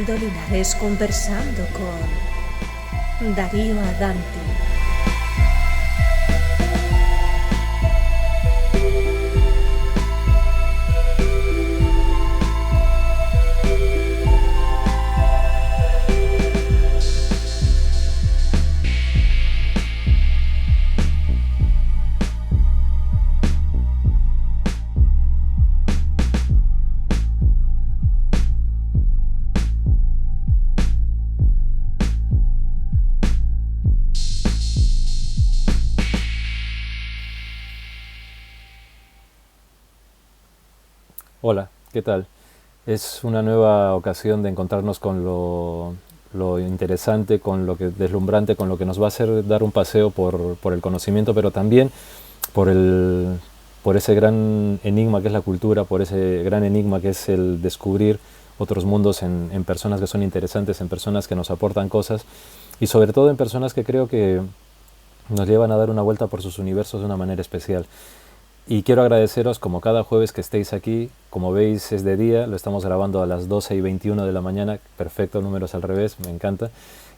Fernando Linares conversando con Darío Adanti. Hola, ¿qué tal? Es una nueva ocasión de encontrarnos con lo interesante, con lo que deslumbrante, con lo que nos va a hacer dar un paseo por el conocimiento, pero también por por ese gran enigma que es la cultura, por ese gran enigma que es el descubrir otros mundos en personas que son interesantes, en personas que nos aportan cosas y sobre todo en personas que creo que nos llevan a dar una vuelta por sus universos de una manera especial. Y quiero agradeceros como cada jueves que estéis aquí. Como veis es de día, lo estamos grabando a las 12:21 de la mañana. Perfecto, números al revés, me encanta.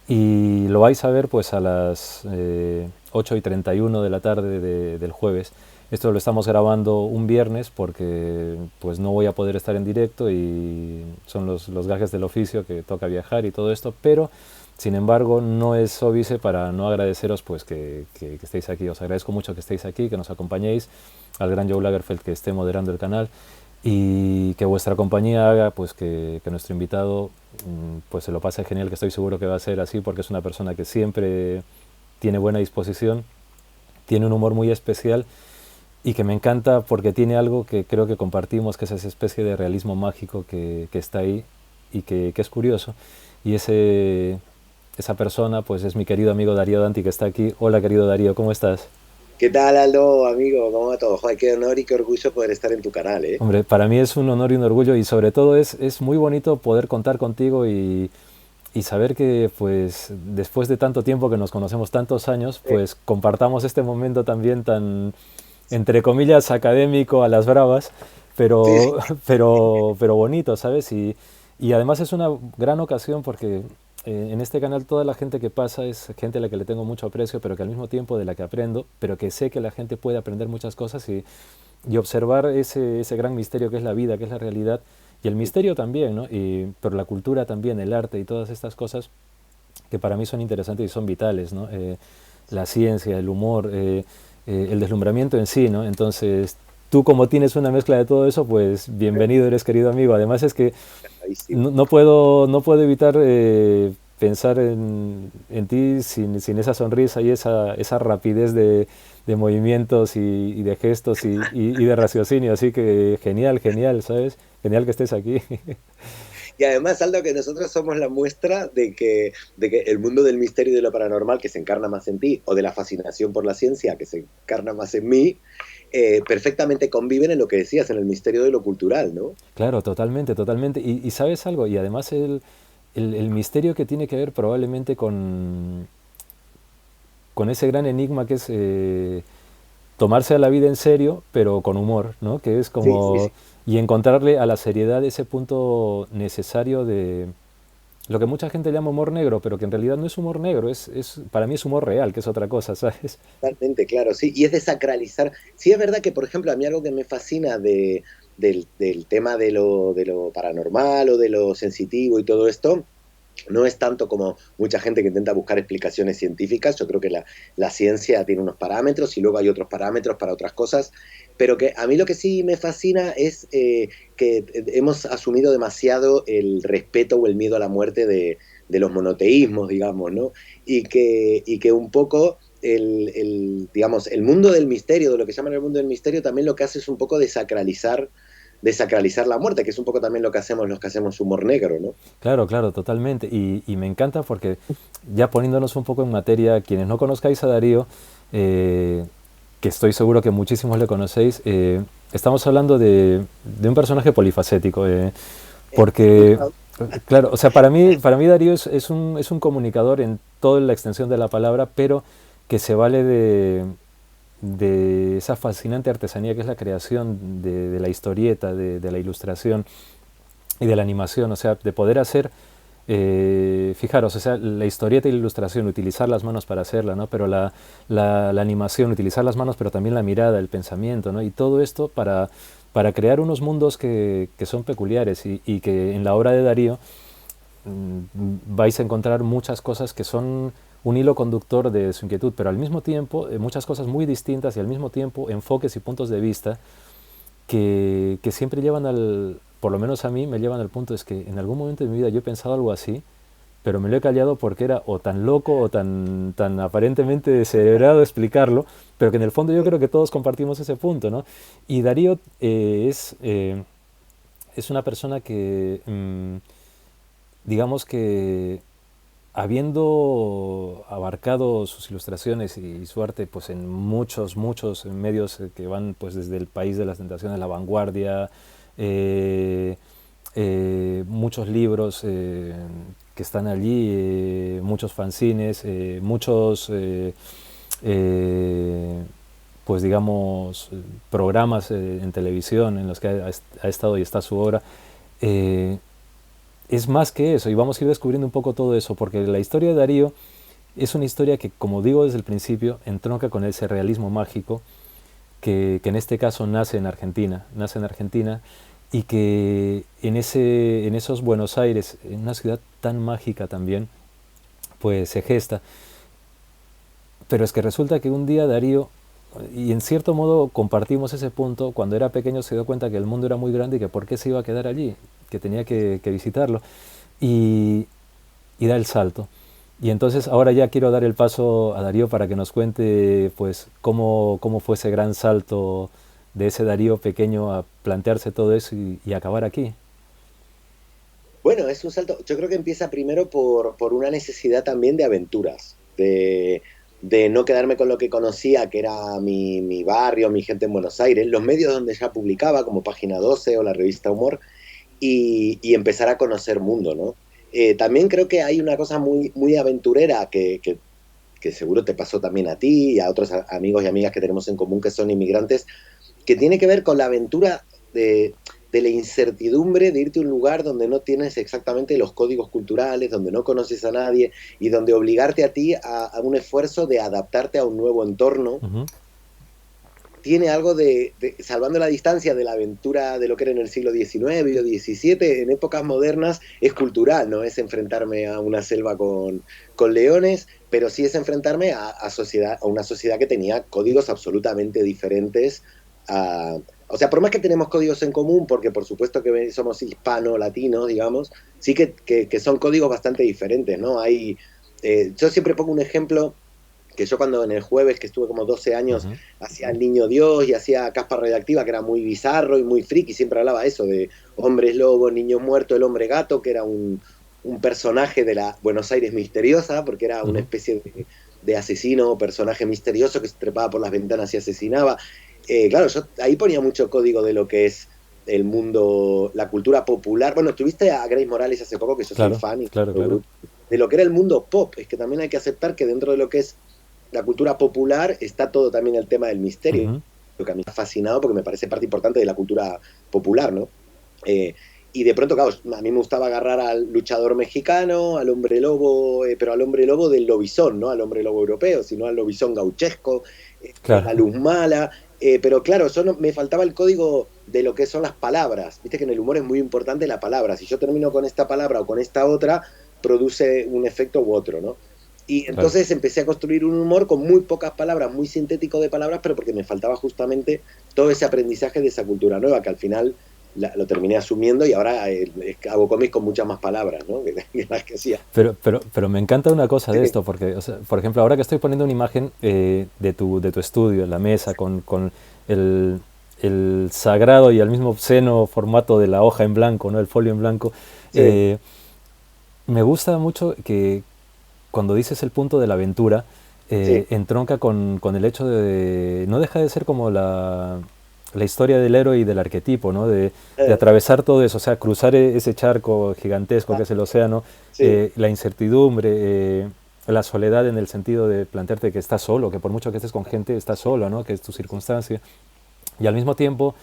Y lo vais a ver pues a las 8:31 de la tarde del jueves. Esto lo estamos grabando un viernes porque pues no voy a poder estar en directo y son los gajes del oficio que toca viajar y todo esto, pero sin embargo no es óbice para no agradeceros pues que estéis aquí. Os agradezco mucho que estéis aquí, que nos acompañéis, al gran Joe Lagerfeld que esté moderando el canal y que vuestra compañía haga pues que nuestro invitado pues se lo pase genial, que estoy seguro que va a ser así porque es una persona que siempre tiene buena disposición, tiene un humor muy especial y que me encanta porque tiene algo que creo que compartimos, que es esa especie de realismo mágico que está ahí y que es curioso. Y esa persona pues es mi querido amigo Darío Danti, que está aquí. Hola querido Darío, ¿cómo estás? ¿Qué tal, Aldo, amigo? ¿Cómo va todo? Joder, qué honor y qué orgullo poder estar en tu canal, ¿eh? Hombre, para mí es un honor y un orgullo y sobre todo es muy bonito poder contar contigo y saber que pues después de tanto tiempo que nos conocemos, tantos años, Eh, pues compartamos este momento también tan, entre comillas, académico a las bravas, Sí, sí, pero, pero bonito, ¿sabes? Y además es una gran ocasión porque en este canal toda la gente que pasa es gente a la que le tengo mucho aprecio, pero que al mismo tiempo de la que aprendo, pero que sé que la gente puede aprender muchas cosas y observar ese gran misterio que es la vida, que es la realidad, y el misterio también, ¿no? Pero la cultura también, el arte y todas estas cosas que para mí son interesantes y son vitales, ¿no? La ciencia, el humor, el deslumbramiento en sí, ¿no? Entonces, tú como tienes una mezcla de todo eso, pues bienvenido eres, querido amigo. Además es que clarísimo. no puedo evitar pensar en ti sin esa sonrisa y esa rapidez de movimientos y de gestos y de raciocinio. Así que genial, genial, ¿sabes? Genial que estés aquí. Y además, Aldo, que nosotros somos la muestra de que el mundo del misterio y de lo paranormal, que se encarna más en ti, o de la fascinación por la ciencia, que se encarna más en mí, perfectamente conviven en lo que decías, en el misterio de lo cultural, ¿no? Claro, totalmente, totalmente. Y sabes algo, y además el misterio que tiene que ver probablemente con ese gran enigma que es tomarse a la vida en serio, pero con humor, ¿no? Que es Sí, sí, como... sí. Y encontrarle a la seriedad ese punto necesario de lo que mucha gente llama humor negro, pero que en realidad no es humor negro, para mí es humor real, que es otra cosa, ¿sabes? Totalmente, claro, sí. Y es desacralizar. Sí, es verdad que, por ejemplo, a mí algo que me fascina del tema de lo paranormal o de lo sensitivo y todo esto, no es tanto como mucha gente que intenta buscar explicaciones científicas. Yo creo que la ciencia tiene unos parámetros y luego hay otros parámetros para otras cosas, pero que a mí lo que sí me fascina es que hemos asumido demasiado el respeto o el miedo a la muerte de los monoteísmos, digamos, ¿no? Y que un poco digamos, el mundo del misterio, de lo que llaman el mundo del misterio, también lo que hace es un poco desacralizar la muerte, que es un poco también lo que hacemos los que hacemos humor negro, ¿no? Claro, claro, totalmente. Y me encanta porque ya poniéndonos un poco en materia, quienes no conozcáis a Darío, eh, que estoy seguro que muchísimos le conocéis, estamos hablando de un personaje polifacético, porque, claro, o sea, para mí Darío es un comunicador en toda la extensión de la palabra, pero que se vale de esa fascinante artesanía que es la creación de la historieta, de la ilustración y de la animación, o sea, de poder hacer fijaros, o sea, la historieta y la ilustración, utilizar las manos para hacerla, ¿no? Pero la animación, utilizar las manos, pero también la mirada, el pensamiento, ¿no? Y todo esto para crear unos mundos que son peculiares y que en la obra de Darío vais a encontrar muchas cosas que son un hilo conductor de su inquietud, pero al mismo tiempo muchas cosas muy distintas y al mismo tiempo enfoques y puntos de vista que siempre llevan por lo menos a mí, me llevan al punto, es que en algún momento de mi vida yo he pensado algo así, pero me lo he callado porque era o tan loco o tan aparentemente descerebrado explicarlo, pero que en el fondo yo creo que todos compartimos ese punto, ¿no? Y Darío es una persona que, digamos que habiendo abarcado sus ilustraciones y su arte pues en muchos medios que van pues desde el País de las Tentaciones, La Vanguardia, eh, muchos libros que están allí, muchos fanzines, muchos pues digamos programas en televisión en los que ha estado y está su obra. eh, es más que eso y vamos a ir descubriendo un poco todo eso porque la historia de Darío es una historia que, como digo desde el principio, entronca con ese realismo mágico que en este caso nace en Argentina y que en esos Buenos Aires, en una ciudad tan mágica también, pues se gesta. Pero es que resulta que un día Darío, y en cierto modo compartimos ese punto, cuando era pequeño se dio cuenta que el mundo era muy grande y que por qué se iba a quedar allí, que tenía que visitarlo, y, y da el salto. Y entonces ahora ya quiero dar el paso a Darío para que nos cuente pues cómo fue ese gran salto de ese Darío pequeño a plantearse todo eso y acabar aquí. Bueno, es un salto, yo creo que empieza primero por una necesidad también de aventuras, de no quedarme con lo que conocía, que era mi barrio, mi gente en Buenos Aires, los medios donde ya publicaba, como Página 12 o la revista Humor, y empezar a conocer mundo, ¿no? También creo que hay una cosa muy aventurera que seguro te pasó también a ti y a otros amigos y amigas que tenemos en común que son inmigrantes, que tiene que ver con la aventura de la incertidumbre de irte a un lugar donde no tienes exactamente los códigos culturales, donde no conoces a nadie y donde obligarte a ti a un esfuerzo de adaptarte a un nuevo entorno. Ujú. Tiene algo salvando la distancia de la aventura de lo que era en el siglo XIX o XVII, en épocas modernas es cultural, no es enfrentarme a una selva con leones, pero sí es enfrentarme a una sociedad que tenía códigos absolutamente diferentes. O sea, por más que tenemos códigos en común, porque por supuesto que somos hispano-latinos, digamos, sí que son códigos bastante diferentes, ¿no? Yo siempre pongo un ejemplo que yo cuando en el jueves, que estuve como 12 años, Ujú. hacía El Niño Dios y hacía Caspa Radioactiva, que era muy bizarro y muy friki, siempre hablaba eso de hombres lobo, niños muertos, el hombre gato, que era un personaje de la Buenos Aires misteriosa, porque era una Ujú. especie de asesino o personaje misterioso que se trepaba por las ventanas y asesinaba. Claro, yo ahí ponía mucho código de lo que es el mundo, la cultura popular. Bueno, tuviste a Grace Morales hace poco, que yo soy Claro, fan, y claro. de lo que era el mundo pop. Es que también hay que aceptar que dentro de lo que es la cultura popular está todo también el tema del misterio, Ujú. lo que a mí me ha fascinado porque me parece parte importante de la cultura popular, ¿no? Y de pronto, claro, a mí me gustaba agarrar al luchador mexicano, al hombre lobo, pero al hombre lobo del lobizón, no al hombre lobo europeo, sino al lobizón gauchesco, Claro, la luz mala. Pero claro, me faltaba el código de lo que son las palabras. Viste que en el humor es muy importante la palabra. Si yo termino con esta palabra o con esta otra, produce un efecto u otro, ¿no? Y claro. entonces empecé a construir un humor con muy pocas palabras, muy sintético de palabras, pero porque me faltaba justamente todo ese aprendizaje de esa cultura nueva, que al final lo terminé asumiendo y ahora hago cómics con muchas más palabras, ¿no? Que las que hacía. Pero me encanta una cosa de esto, porque, o sea, por ejemplo, ahora que estoy poniendo una imagen de tu estudio en la mesa, con el, el sagrado y al mismo obsceno formato de la hoja en blanco, ¿no? El folio en blanco, Sí, eh, me gusta mucho que cuando dices el punto de la aventura, sí, entronca con el hecho no deja de ser como la historia del héroe y del arquetipo, ¿no? De eh, atravesar todo eso, o sea, cruzar ese charco gigantesco que es el océano, sí, la incertidumbre, la soledad en el sentido de plantearte que estás solo, que por mucho que estés con gente, estás solo, ¿no? Que es tu circunstancia. Y al mismo tiempo,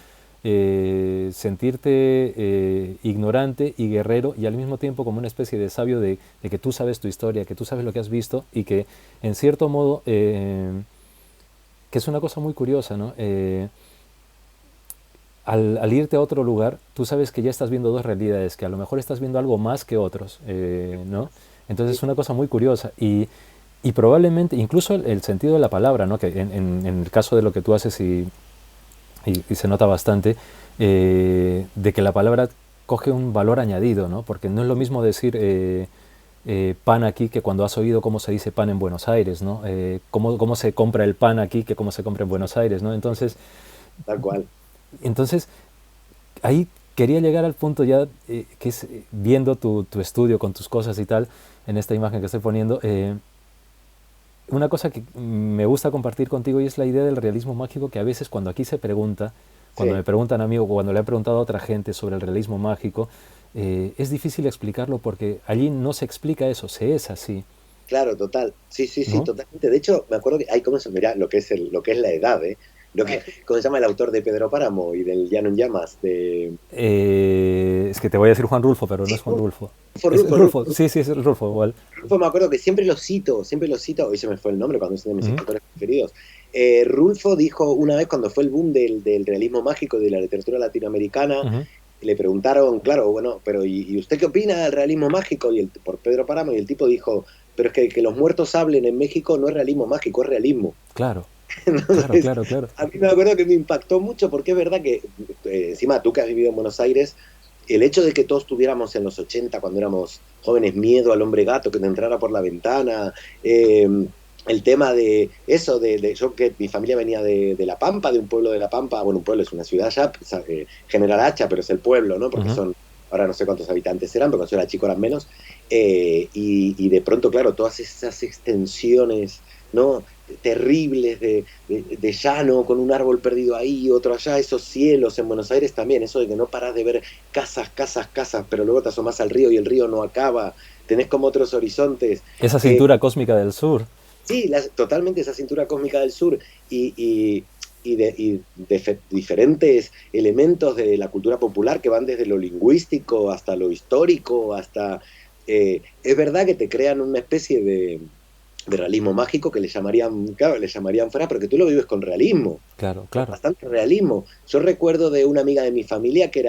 sentirte ignorante y guerrero y al mismo tiempo como una especie de sabio de que tú sabes tu historia, que tú sabes lo que has visto y que en cierto modo, que es una cosa muy curiosa, ¿no? Al irte a otro lugar, tú sabes que ya estás viendo dos realidades, que a lo mejor estás viendo algo más que otros, ¿no? Entonces es una cosa muy curiosa y probablemente, incluso el sentido de la palabra, ¿no? Que en el caso de lo que tú haces y se nota bastante, de que la palabra coge un valor añadido, ¿no? Porque no es lo mismo decir pan aquí que cuando has oído cómo se dice pan en Buenos Aires, ¿no? Cómo se compra el pan aquí que cómo se compra en Buenos Aires, ¿no? Tal cual. Entonces ahí quería llegar al punto ya, que es viendo tu estudio con tus cosas y tal, en esta imagen que estoy poniendo, una cosa que me gusta compartir contigo y es la idea del realismo mágico que a veces cuando aquí se pregunta, cuando Sí, me preguntan a mí o cuando le he preguntado a otra gente sobre el realismo mágico, es difícil explicarlo porque allí no se explica eso, se es así, claro, total. Sí, sí, sí, ¿no? totalmente. De hecho, me acuerdo que hay como se mira lo que es lo que es la edad, ¿eh? ¿Cómo se llama el autor de Pedro Páramo y del Llano en Llamas? Es que te voy a decir Juan Rulfo, pero no Sí, es Juan Rulfo. Es Rulfo, Rulfo, Rulfo. sí, sí, es Rulfo igual. Rulfo me acuerdo que siempre lo cito, hoy se me fue el nombre cuando es uno de mis Ujú, escritores preferidos. Rulfo dijo una vez cuando fue el boom del realismo mágico y de la literatura latinoamericana, ujú, le preguntaron, claro, bueno, pero ¿y usted qué opina del realismo mágico? Por Pedro Páramo, y el tipo dijo, pero es que los muertos hablen en México no es realismo mágico, es realismo. claro, claro, Entonces, claro, claro. a mí me acuerdo que me impactó mucho porque es verdad que, encima tú que has vivido en Buenos Aires, el hecho de que todos tuviéramos en los 80 cuando éramos jóvenes, miedo al hombre gato que te entrara por la ventana, el tema de eso, yo que mi familia venía de La Pampa, de un pueblo de La Pampa, bueno, un pueblo es una ciudad ya, General Hacha, pero es el pueblo, ¿no? Porque Ujú, son, ahora no sé cuántos habitantes eran, pero cuando yo era chico eran menos, y de pronto, claro, todas esas extensiones, ¿no? Terribles de llano, con un árbol perdido ahí, otro allá, esos cielos en Buenos Aires también, eso de que no paras de ver casas, casas, casas, pero luego te asomas al río y el río no acaba, tenés como otros horizontes. esa Eh, cintura cósmica del sur. sí, totalmente esa cintura cósmica del sur y diferentes elementos de la cultura popular que van desde lo lingüístico hasta lo histórico, hasta... es verdad que te crean una especie de realismo mágico que le llamarían, claro, le llamarían fuera, pero que tú lo vives con realismo, Claro, con claro. bastante realismo. Yo recuerdo de una amiga de mi familia que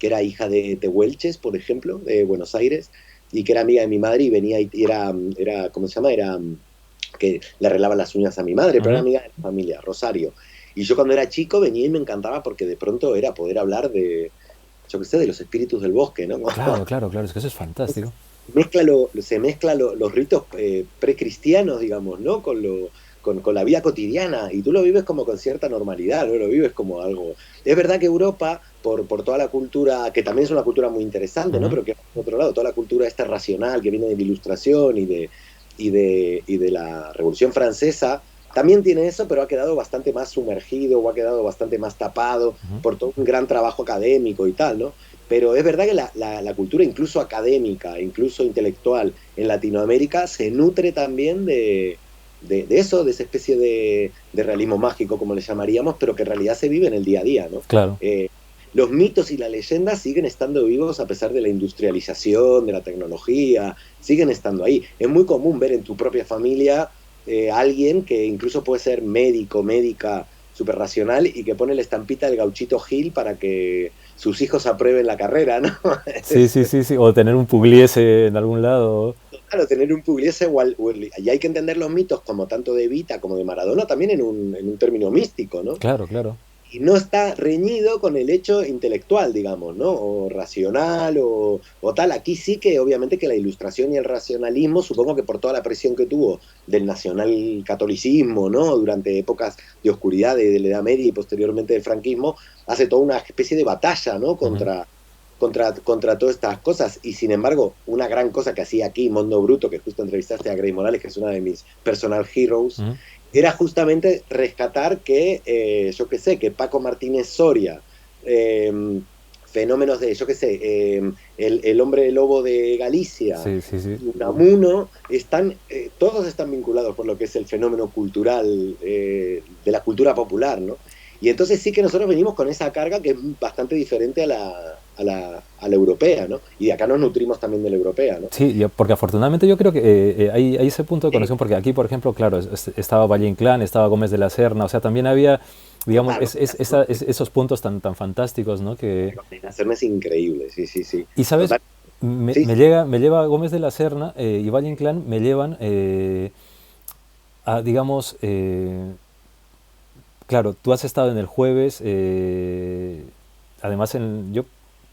era hija de Tehuelches, por ejemplo, de Buenos Aires, y que era amiga de mi madre y venía y era ¿cómo se llama? Era que le arreglaba las uñas a mi madre, pero era Ujú, amiga de la familia, Rosario. Y yo cuando era chico venía y me encantaba porque de pronto era poder hablar de, yo qué sé, de los espíritus del bosque, ¿no? claro, claro, claro, es que eso es fantástico. Se mezcla los ritos precristianos, digamos, ¿no? Con la vida cotidiana y tú lo vives como con cierta normalidad, ¿no? Lo vives como algo... Es verdad que Europa, por toda la cultura, que también es una cultura muy interesante, ¿no? Ujú, Pero que por otro lado, toda la cultura esta racional que viene de la Ilustración y de la Revolución Francesa, también tiene eso, pero ha quedado bastante más sumergido o ha quedado bastante más tapado ujú. por todo un gran trabajo académico y tal, ¿no? Pero es verdad que la cultura incluso académica, incluso intelectual en Latinoamérica se nutre también de eso, de esa especie de realismo mágico, como le llamaríamos, pero que en realidad se vive en el día a día, ¿no? Claro, Los mitos y las leyendas siguen estando vivos a pesar de la industrialización, de la tecnología, siguen estando ahí. Es muy común ver en tu propia familia alguien que incluso puede ser médico, médica, súper racional y que pone la estampita del gauchito Gil para que sus hijos aprueben la carrera, ¿no? sí, sí, sí, sí, o tener un Pugliese en algún lado. Claro, tener un Pugliese y hay que entender los mitos como tanto de Evita como de Maradona también en un término místico, ¿no? Claro, claro. Y no está reñido con el hecho intelectual, digamos, ¿no? O racional o tal. Aquí sí que obviamente que la ilustración y el racionalismo, supongo que por toda la presión que tuvo del nacionalcatolicismo, ¿no? Durante épocas de oscuridad de la Edad Media y posteriormente del franquismo, hace toda una especie de batalla, ¿no? Ujú, Contra todas estas cosas. Y sin embargo, una gran cosa que hacía aquí Mondo Bruto, que justo entrevistaste a Grace Morales, que es una de mis personal heroes, ujú, era justamente rescatar que, yo qué sé, que Paco Martínez Soria, eh, fenómenos de, yo qué sé, el hombre lobo de Galicia, sí, sí, sí. Unamuno, todos están vinculados por lo que es el fenómeno cultural, de la cultura popular, ¿no? Y entonces sí que nosotros venimos con esa carga que es bastante diferente a la europea, ¿no? Y acá nos nutrimos también de la europea, ¿no? Sí, porque afortunadamente yo creo que hay ese punto de Sí, conexión, porque aquí, por ejemplo, claro, estaba Valle Inclán, estaba Gómez de la Serna, o sea, también había, digamos, claro. esos puntos tan fantásticos, ¿no? Hacerme es increíble, sí, sí, sí. Y, ¿sabes? Total, Me, sí, me sí, llega, me lleva Gómez de la Serna y Valle Inclán me llevan a, digamos, claro, tú has estado en el Jueves, además yo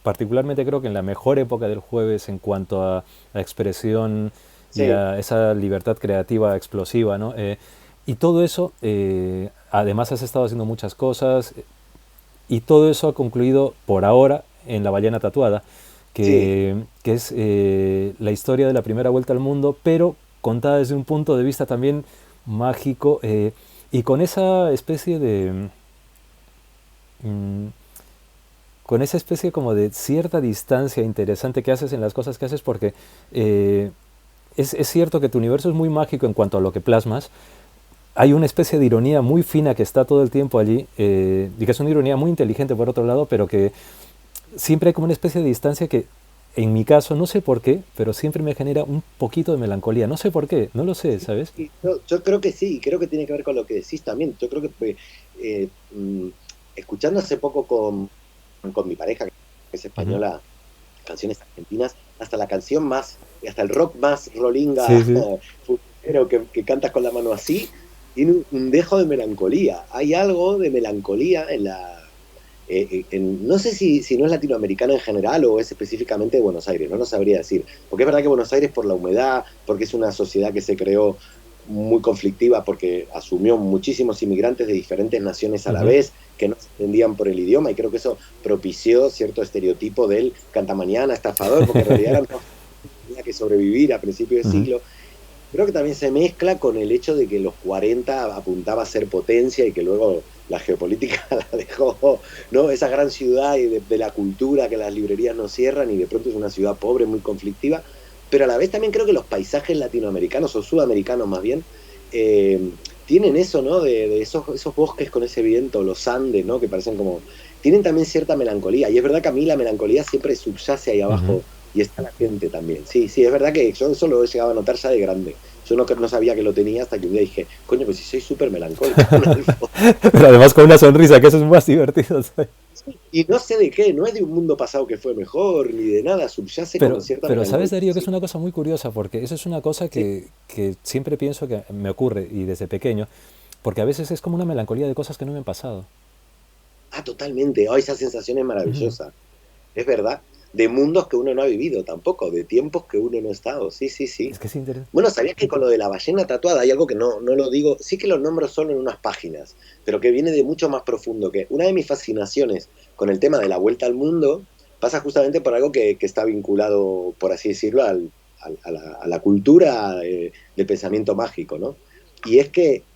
particularmente creo que en la mejor época del Jueves en cuanto a expresión y sí, a esa libertad creativa explosiva, ¿no? Y todo eso, además has estado haciendo muchas cosas y todo eso ha concluido por ahora en La Ballena Tatuada, sí, que es la historia de la primera vuelta al mundo, pero contada desde un punto de vista también mágico y con esa especie de mm, con esa especie como de cierta distancia interesante que haces en las cosas que haces porque eh, es cierto que tu universo es muy mágico en cuanto a lo que plasmas. Hay una especie de ironía muy fina que está todo el tiempo allí y que es una ironía muy inteligente por otro lado, pero que siempre hay como una especie de distancia que en mi caso, no sé por qué, pero siempre me genera un poquito de melancolía. No sé por qué, no lo sé, sí. ¿sabes? Yo creo que sí, y creo que tiene que ver con lo que decís también. Yo creo que eh, mm, escuchando hace poco con mi pareja, que es Ujú. española, canciones argentinas, hasta la canción más, hasta el rock más rolinga, Sí, sí. futbolero que cantas con la mano así, tiene un dejo de melancolía. Hay algo de melancolía en no sé si no es latinoamericano en general o es específicamente de Buenos Aires, no lo sabría decir. Porque es verdad que Buenos Aires por la humedad, porque es una sociedad que se creó muy conflictiva, porque asumió muchísimos inmigrantes de diferentes naciones a la Ujú, vez, que no se entendían por el idioma, y creo que eso propició cierto estereotipo del cantamañana, estafador, porque en realidad eran todos que tenía que sobrevivir a principios de ujú, siglo. Creo que también se mezcla con el hecho de que los 40 apuntaba a ser potencia y que luego la geopolítica la dejó, ¿no? Esa gran ciudad y de la cultura, que las librerías no cierran y de pronto es una ciudad pobre, muy conflictiva, pero a la vez también creo que los paisajes latinoamericanos o sudamericanos más bien, tienen eso, ¿no? De esos bosques con ese viento, los Andes, ¿no? Que parecen como... Tienen también cierta melancolía y es verdad que a mí la melancolía siempre subyace ahí ujú. abajo y está la gente también. Sí, sí, es verdad que yo eso lo he llegado a notar ya de grande. Yo no sabía que lo tenía hasta que un día dije, coño, pues si soy súper melancólico, un elfo. Pero además con una sonrisa, que eso es más divertido, ¿sabes? Y no sé de qué, no es de un mundo pasado que fue mejor, ni de nada, subyace como cierta Pero sabes, melancolía. Darío, que es Sí, una cosa muy curiosa, porque eso es una cosa sí. que siempre pienso que me ocurre, y desde pequeño, porque a veces es como una melancolía de cosas que no me han pasado. Ah, totalmente. Oh, esa sensación es Ujú. maravillosa. Es verdad. De mundos que uno no ha vivido tampoco, de tiempos que uno no ha estado. Sí, sí, sí. Es que es interesante. Bueno, ¿sabías que con lo de la ballena tatuada hay algo que no lo digo? Sí que lo nombro solo en unas páginas, pero que viene de mucho más profundo, que una de mis fascinaciones con el tema de la vuelta al mundo pasa justamente por algo que está vinculado, por así decirlo, a la cultura del pensamiento mágico, ¿no? Y es que,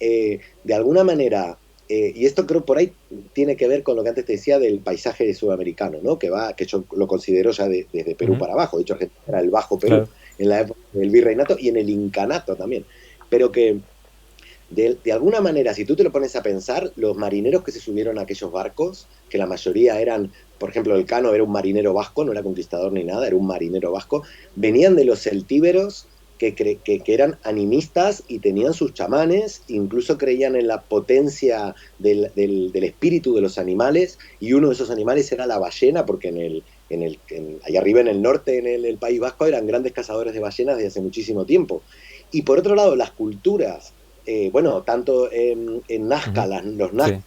de alguna manera, y esto creo por ahí tiene que ver con lo que antes te decía del paisaje sudamericano, ¿no? Que yo lo considero ya desde Perú Ujú. para abajo, de hecho Argentina era el Bajo Perú, Claro. en la época del virreinato y en el incanato también. Pero que de alguna manera, si tú te lo pones a pensar, los marineros que se subieron a aquellos barcos, que la mayoría eran, por ejemplo, el Cano era un marinero vasco, no era conquistador ni nada, era un marinero vasco, venían de los celtíberos que eran animistas y tenían sus chamanes, incluso creían en la potencia del espíritu de los animales, y uno de esos animales era la ballena, porque allá arriba en el norte, en el País Vasco, eran grandes cazadores de ballenas desde hace muchísimo tiempo. Y por otro lado, las culturas, bueno, tanto en Nazca, Ujú. los Sí. Nazca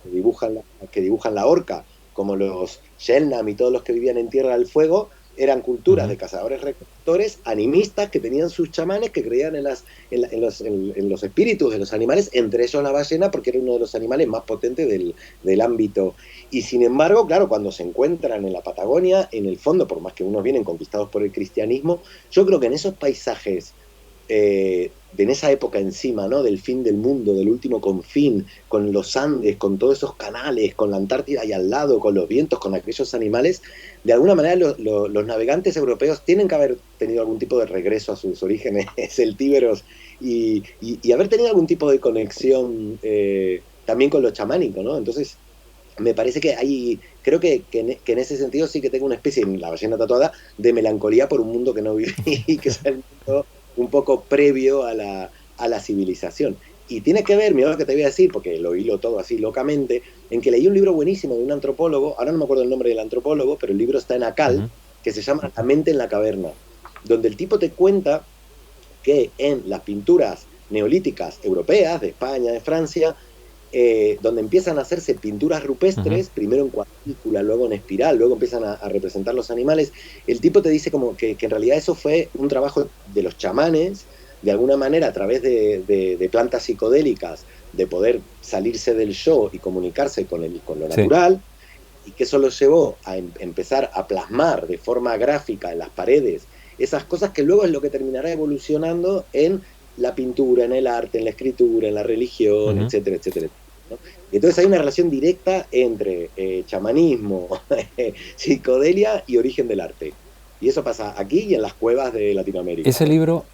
que dibujan la orca, como los Shelnam y todos los que vivían en Tierra del Fuego, eran culturas Ujú. de cazadores recolectores, animistas, que tenían sus chamanes, que creían en los espíritus de los animales, entre ellos la ballena, porque era uno de los animales más potentes del ámbito. Y sin embargo, claro, cuando se encuentran en la Patagonia, en el fondo, por más que unos vienen conquistados por el cristianismo, yo creo que en esos paisajes en esa época encima, ¿no? Del fin del mundo, del último confín, con los Andes, con todos esos canales, con la Antártida ahí al lado, con los vientos, con aquellos animales, de alguna manera los navegantes europeos tienen que haber tenido algún tipo de regreso a sus orígenes celtíberos y haber tenido algún tipo de conexión también con lo chamánico, ¿no? Entonces, me parece que creo que en ese sentido sí que tengo una especie, en La ballena tatuada, de melancolía por un mundo que no viví, que es el mundo un poco previo a la civilización. Y tiene que ver, mira lo que te voy a decir, porque lo hilo todo así locamente, en que leí un libro buenísimo de un antropólogo, ahora no me acuerdo el nombre del antropólogo, pero el libro está en Akal, Ujú, que se llama La mente en la caverna, donde el tipo te cuenta que en las pinturas neolíticas europeas, de España, de Francia, donde empiezan a hacerse pinturas ujú. rupestres, primero en cuadrícula, luego en espiral, luego empiezan a representar los animales, el tipo te dice como que en realidad eso fue un trabajo de los chamanes, de alguna manera a través de plantas psicodélicas, de poder salirse del show y comunicarse con lo Sí. natural, y que eso los llevó a empezar a plasmar de forma gráfica en las paredes esas cosas que luego es lo que terminará evolucionando en la pintura, en el arte, en la escritura, en la religión, Ujú. etcétera, etcétera. ¿No? Y entonces hay una relación directa entre chamanismo, psicodelia y origen del arte. Y eso pasa aquí y en las cuevas de Latinoamérica, Ese ¿no? libro,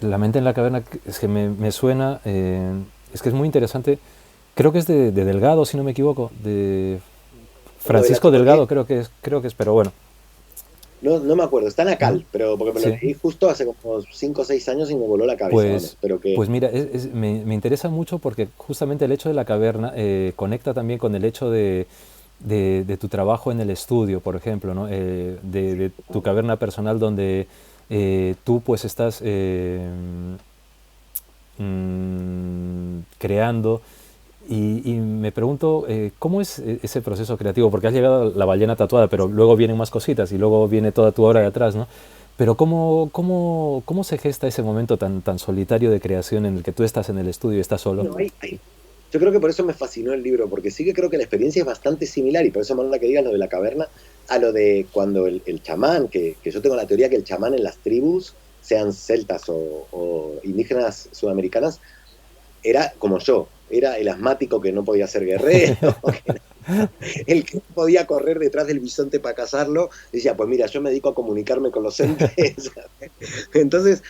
La mente en la caverna, es que me suena, es que es muy interesante. Creo que es de Delgado, si no me equivoco, de Lo de la Francisco Delgado, psicodelia, creo que es, pero bueno. no me acuerdo, está en Ujú. Acal, pero porque me lo Sí. leí justo hace como 5 o 6 años y me voló la cabeza, vamos. Pues, Pero que pues mira, me interesa mucho porque justamente el hecho de la caverna conecta también con el hecho de tu trabajo en el estudio, por ejemplo, ¿no? De tu caverna personal donde tú pues estás creando y me pregunto cómo es ese proceso creativo, porque has llegado a la ballena tatuada, pero luego vienen más cositas y luego viene toda tu obra de atrás, ¿no? Pero ¿cómo se gesta ese momento tan solitario de creación en el que tú estás en el estudio y estás solo? bueno, yo creo que por eso me fascinó el libro, porque sí que creo que la experiencia es bastante similar, y por eso me mola que digas lo de la caverna, a lo de cuando el chamán, que yo tengo la teoría que el chamán en las tribus, sean celtas o indígenas sudamericanas, era como yo, era el asmático que no podía ser guerrero, el que podía correr detrás del bisonte para cazarlo, decía, pues mira, yo me dedico a comunicarme con los entes. Entonces,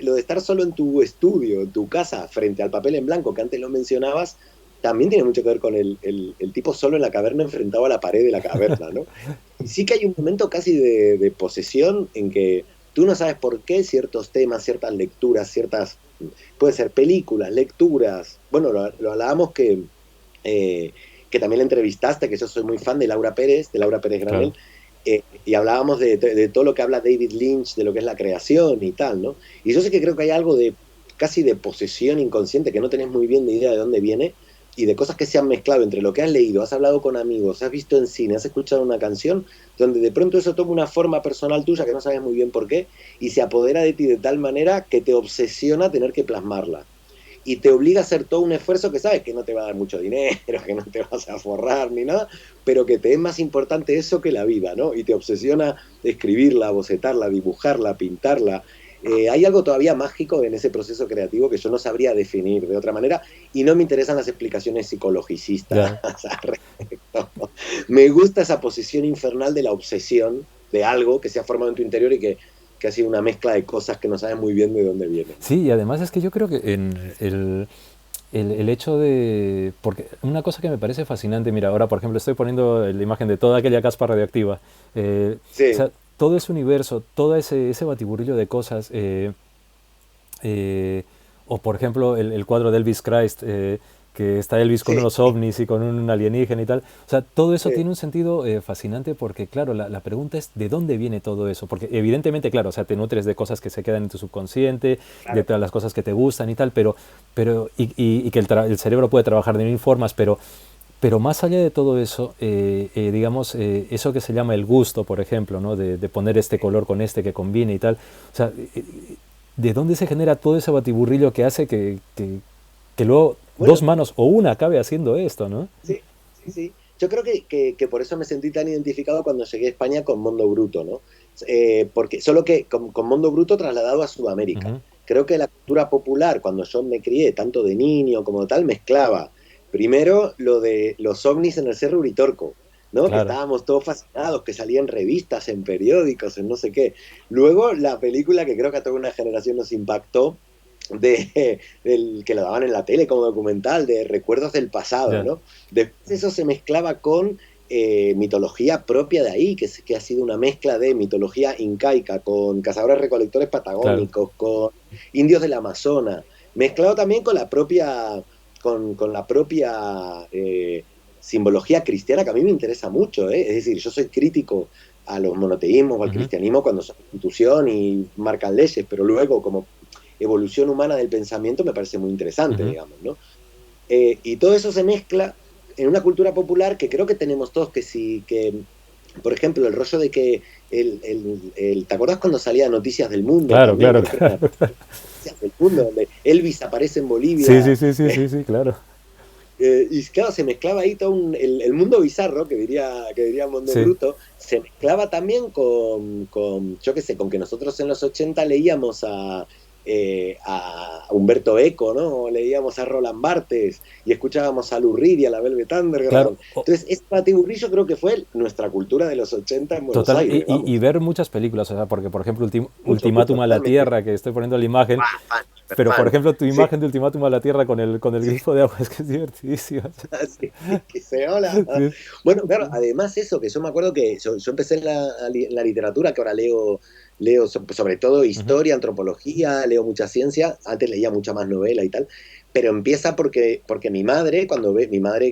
lo de estar solo en tu estudio, en tu casa, frente al papel en blanco que antes lo mencionabas, también tiene mucho que ver con el tipo solo en la caverna enfrentado a la pared de la caverna, ¿no? Y sí que hay un momento casi de posesión en que tú no sabes por qué ciertos temas, ciertas lecturas, puede ser películas, lecturas, bueno, lo hablábamos que también la entrevistaste, que yo soy muy fan de Laura Pérez Claro. Granel, y hablábamos de todo lo que habla David Lynch, de lo que es la creación y tal, ¿no? Y yo sé que creo que hay algo de casi de posesión inconsciente que no tenés muy bien ni idea de dónde viene y de cosas que se han mezclado entre lo que has leído, has hablado con amigos, has visto en cine, has escuchado una canción, donde de pronto eso toma una forma personal tuya que no sabes muy bien por qué y se apodera de ti de tal manera que te obsesiona tener que plasmarla y te obliga a hacer todo un esfuerzo que sabes que no te va a dar mucho dinero, que no te vas a forrar ni nada, pero que te es más importante eso que la vida, ¿no? Y te obsesiona escribirla, bocetarla, dibujarla, pintarla. Hay algo todavía mágico en ese proceso creativo que yo no sabría definir de otra manera y no me interesan las explicaciones psicologicistas Ya. al respecto. Me gusta esa posición infernal de la obsesión de algo que se ha formado en tu interior y que ha sido una mezcla de cosas que no sabes muy bien de dónde vienen, ¿no? Sí, y además es que yo creo que en el hecho de... Porque una cosa que me parece fascinante, mira, ahora por ejemplo estoy poniendo la imagen de toda aquella caspa radioactiva. O Sí, sea, todo ese universo, todo ese batiburrillo de cosas, eh, o por ejemplo el cuadro de Elvis Christ, que está Elvis con sí, unos ovnis y con un alienígena y tal. O sea, todo eso sí. tiene un sentido fascinante porque, claro, la pregunta es ¿de dónde viene todo eso? Porque evidentemente, claro, o sea, te nutres de cosas que se quedan en tu subconsciente, de Claro. todas las cosas que te gustan y tal, y que el cerebro puede trabajar de mil formas, pero más allá de todo eso, digamos, eso que se llama el gusto, por ejemplo, ¿no? De poner este color con este que combine y tal. O sea, ¿de dónde se genera todo ese batiburrillo que hace que luego Bueno, dos manos o una acabe haciendo esto, ¿no? sí, sí, sí. Yo creo que por eso me sentí tan identificado cuando llegué a España con Mondo Bruto, ¿no? Porque solo que con Mondo Bruto trasladado a Sudamérica. Ujú. Creo que la cultura popular, cuando yo me crié, tanto de niño como tal, mezclaba primero lo de los ovnis en el Cerro Uritorco, ¿no? Que Claro. estábamos todos fascinados, que salían revistas, en periódicos, en no sé qué. Luego la película que creo que a toda una generación nos impactó, del que lo daban en la tele como documental, de recuerdos del pasado, Ya, ¿no? Después eso se mezclaba con mitología propia de ahí, que ha sido una mezcla de mitología incaica, con cazadores recolectores claro. patagónicos, con indios del Amazonas, mezclado también con la propia simbología cristiana, que a mí me interesa mucho, ¿eh? Es decir, yo soy crítico a los monoteísmos o al Ujú, cristianismo cuando son institución y marcan leyes, pero luego como evolución humana del pensamiento me parece muy interesante, ujú. digamos, ¿no? Y todo eso se mezcla en una cultura popular que creo que tenemos todos, que sí, que, por ejemplo, el rollo de que ¿te acordás cuando salía Noticias del Mundo Claro, también? claro, Creo que era claro. Noticias del Mundo, donde Elvis aparece en Sí, sí, Bolivia. sí, sí, sí, sí, claro. Y claro, se mezclaba ahí todo el mundo bizarro, que diría Mundo Sí. Bruto, se mezclaba también yo qué sé, con que nosotros en los 80 leíamos a Humberto Eco, ¿no? O leíamos a Roland Barthes y escuchábamos a Lou Reed y a la Velvet Claro, Underground. Entonces, ese batiburrillo creo que fue nuestra cultura de los 80 en Buenos total, Aires, y vamos. ver muchas películas, o sea, porque por ejemplo Mucho, mucho, Ultimátum a la totalmente. Tierra, que estoy poniendo la imagen, Ah, fan, super pero por fan. ejemplo tu Sí, imagen de Ultimátum a la Tierra con el sí. grifo de agua es que es divertidísima. Así que se hola. Sí. Bueno, claro, además eso, que yo me acuerdo que yo empecé en la literatura, que ahora leo sobre todo Ujú, historia, antropología, leo mucha ciencia, antes leía mucha más novela y tal, pero empieza porque mi madre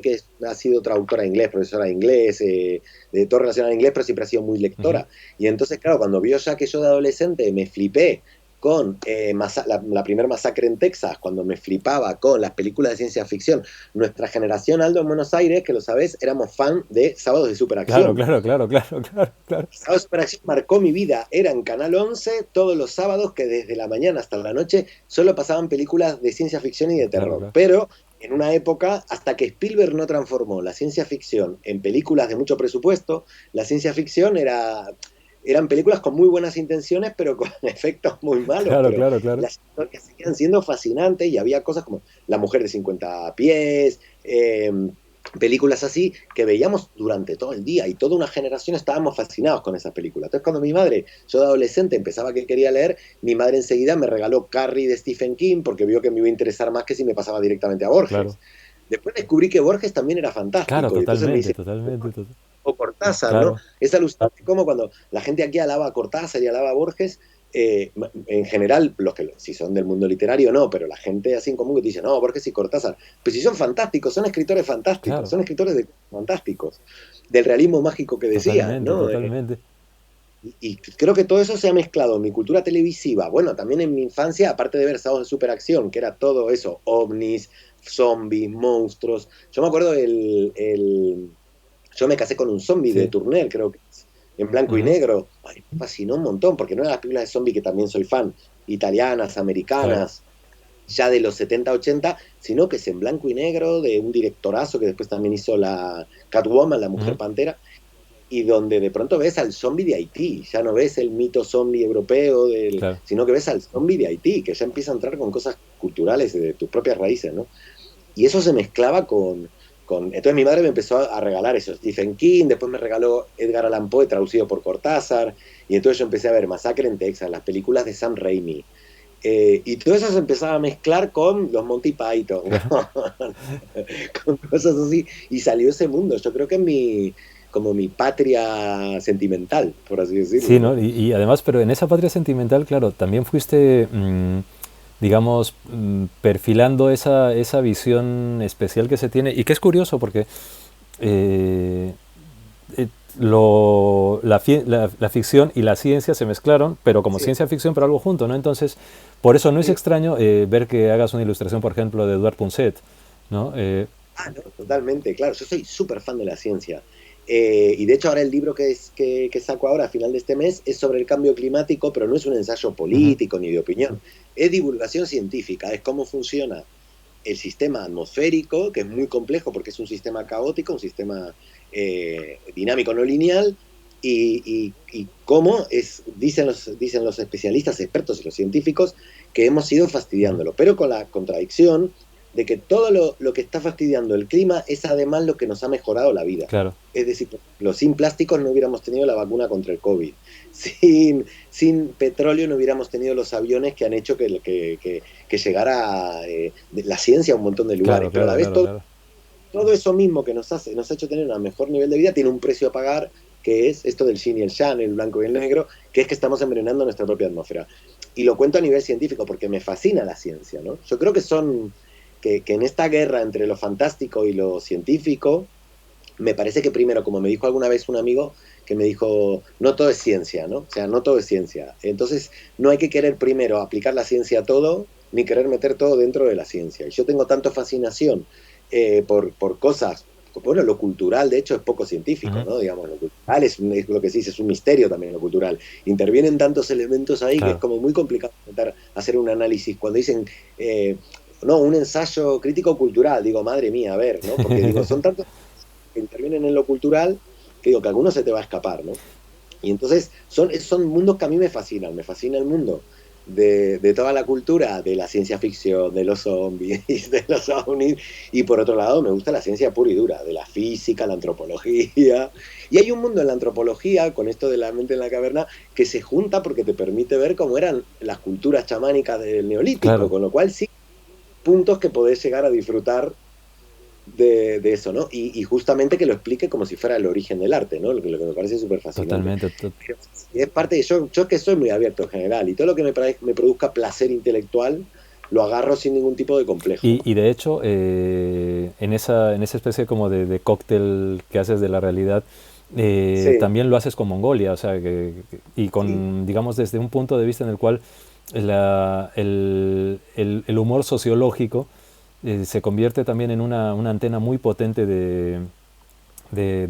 que ha sido traductora de inglés, profesora de inglés, de todo relacionado a inglés, pero siempre ha sido muy ujú. lectora. Y entonces, claro, cuando vio ya que yo de adolescente me flipé con la primera masacre en Texas, cuando me flipaba con las películas de ciencia ficción. Nuestra generación, Aldo, en Buenos Aires, que lo sabés, éramos fan de Sábados de Claro, Superacción. claro, claro, claro, claro, claro, Sábados de Superacción marcó mi vida. Era en Canal 11 todos los sábados, que desde la mañana hasta la noche solo pasaban películas de ciencia ficción y de claro, terror. claro. Pero en una época, hasta que Spielberg no transformó la ciencia ficción en películas de mucho presupuesto, la ciencia ficción eran películas con muy buenas intenciones, pero con efectos muy malos. Claro, Pero claro, claro. las historias seguían siendo fascinantes y había cosas como La mujer de 50 pies, películas así que veíamos durante todo el día y toda una generación estábamos fascinados con esas películas. Entonces cuando mi madre, yo de adolescente, empezaba que quería leer, mi madre enseguida me regaló Carrie de Stephen King porque vio que me iba a interesar más que si me pasaba directamente a Claro, Borges. Después descubrí que Borges también era claro, fantástico y entonces me totalmente, dice, totalmente, o Cortázar, ¿no? claro, Es alucinante como cuando la gente aquí alaba a Cortázar y alaba a Borges, en general, si son del mundo literario, no, pero la gente así en común que te dice, no, Borges y Cortázar, pues si son fantásticos, son escritores fantásticos, claro, son escritores fantásticos, del realismo mágico que decía, totalmente, ¿no? totalmente. Y creo que todo eso se ha mezclado en mi cultura televisiva, bueno, también en mi infancia, aparte de ver Sábados de Superacción, que era todo eso, ovnis, zombies, monstruos. Yo me acuerdo yo me casé con un zombie de Sí. Turner, creo que es, en blanco y Ujú, negro. Ay, me fascinó un montón, porque no eran las películas de zombie que también soy fan, italianas, claro. americanas, ya de los 70 80, sino que es en blanco y negro, de un directorazo que después también hizo la Catwoman, la Mujer Ujú, Pantera, y donde de pronto ves al zombie de Haití, ya no ves el mito zombie europeo, claro. sino que ves al zombie de Haití, que ya empieza a entrar con cosas culturales de tus propias raíces, ¿no? Y eso se mezclaba entonces mi madre me empezó a regalar eso, Stephen King, después me regaló Edgar Allan Poe traducido por Cortázar, y entonces yo empecé a ver Masacre en Texas, las películas de Sam Raimi, y todo eso se empezaba a mezclar con los Monty Python, Claro. con cosas así, y salió ese mundo. Yo creo que es como mi patria sentimental, por así decirlo, Sí, ¿no? ¿no? Y además, pero en esa patria sentimental, claro, también fuiste, digamos, perfilando esa visión especial que se tiene, y que es curioso porque eh, eh, la ficción y la ciencia se mezclaron, pero como Sí, ciencia ficción, pero algo junto, ¿no? Entonces, por eso no es sí. extraño ver que hagas una ilustración, por ejemplo, de Edouard Punset, ¿no? Ah, no, totalmente, claro. Yo soy súper fan de la ciencia. Y de hecho ahora el libro que saco ahora a final de este mes es sobre el cambio climático, pero no es un ensayo Ujú, político ni de opinión. Es divulgación científica, es cómo funciona el sistema atmosférico, que es muy complejo porque es un sistema caótico, un sistema dinámico no lineal, y cómo dicen los especialistas, expertos y los científicos que hemos ido ujú, fastidiándolo, pero con la contradicción de que todo lo que está fastidiando el clima es además lo que nos ha mejorado la vida. Claro. Es decir, sin plásticos no hubiéramos tenido la vacuna contra el COVID. Sin petróleo no hubiéramos tenido los aviones que han hecho que llegara la ciencia a un montón de lugares. Claro, Pero a la vez claro. todo eso mismo que nos ha hecho tener un mejor nivel de vida tiene un precio a pagar, que es esto del yin y el yang, el blanco y el negro, que es que estamos envenenando nuestra propia atmósfera. Y lo cuento a nivel científico porque me fascina la ciencia, ¿no? Yo creo que en esta guerra entre lo fantástico y lo científico, me parece que primero, como me dijo alguna vez un amigo, que me dijo, no todo es ciencia, ¿no? O sea, no todo es ciencia. Entonces, no hay que querer primero aplicar la ciencia a todo, ni querer meter todo dentro de la ciencia. Y yo tengo tanto fascinación por cosas, bueno, lo cultural de hecho es poco científico, ¿no? Digamos, lo cultural es lo que se dice, es un misterio también lo cultural. Intervienen tantos elementos ahí que es como muy complicado hacer un análisis. Cuando dicen, no, un ensayo crítico cultural, digo, madre mía, a ver, ¿no? Porque digo, son tantos que intervienen en lo cultural que digo, que alguno se te va a escapar, ¿no? Y entonces son mundos que a mí me fascinan. Me fascina el mundo de toda la cultura, de la ciencia ficción, de los zombies, de los ovnis, y por otro lado me gusta la ciencia pura y dura, de la física, la antropología. Y hay un mundo en la antropología, con esto de la mente en la caverna, que se junta porque te permite ver cómo eran las culturas chamánicas del Neolítico, claro. Con lo cual sí, puntos que podés llegar a disfrutar de eso, ¿no? Y justamente que lo explique como si fuera el origen del arte, ¿no? Lo que me parece súper fascinante. Totalmente. Es parte de yo que soy muy abierto en general, y todo lo que me produzca placer intelectual lo agarro sin ningún tipo de complejo. Y de hecho, en esa especie como de cóctel que haces de la realidad, sí. También lo haces con Mongolia, o sea, y con, sí. Digamos, desde un punto de vista en el cual el humor sociológico se convierte también en una antena muy potente de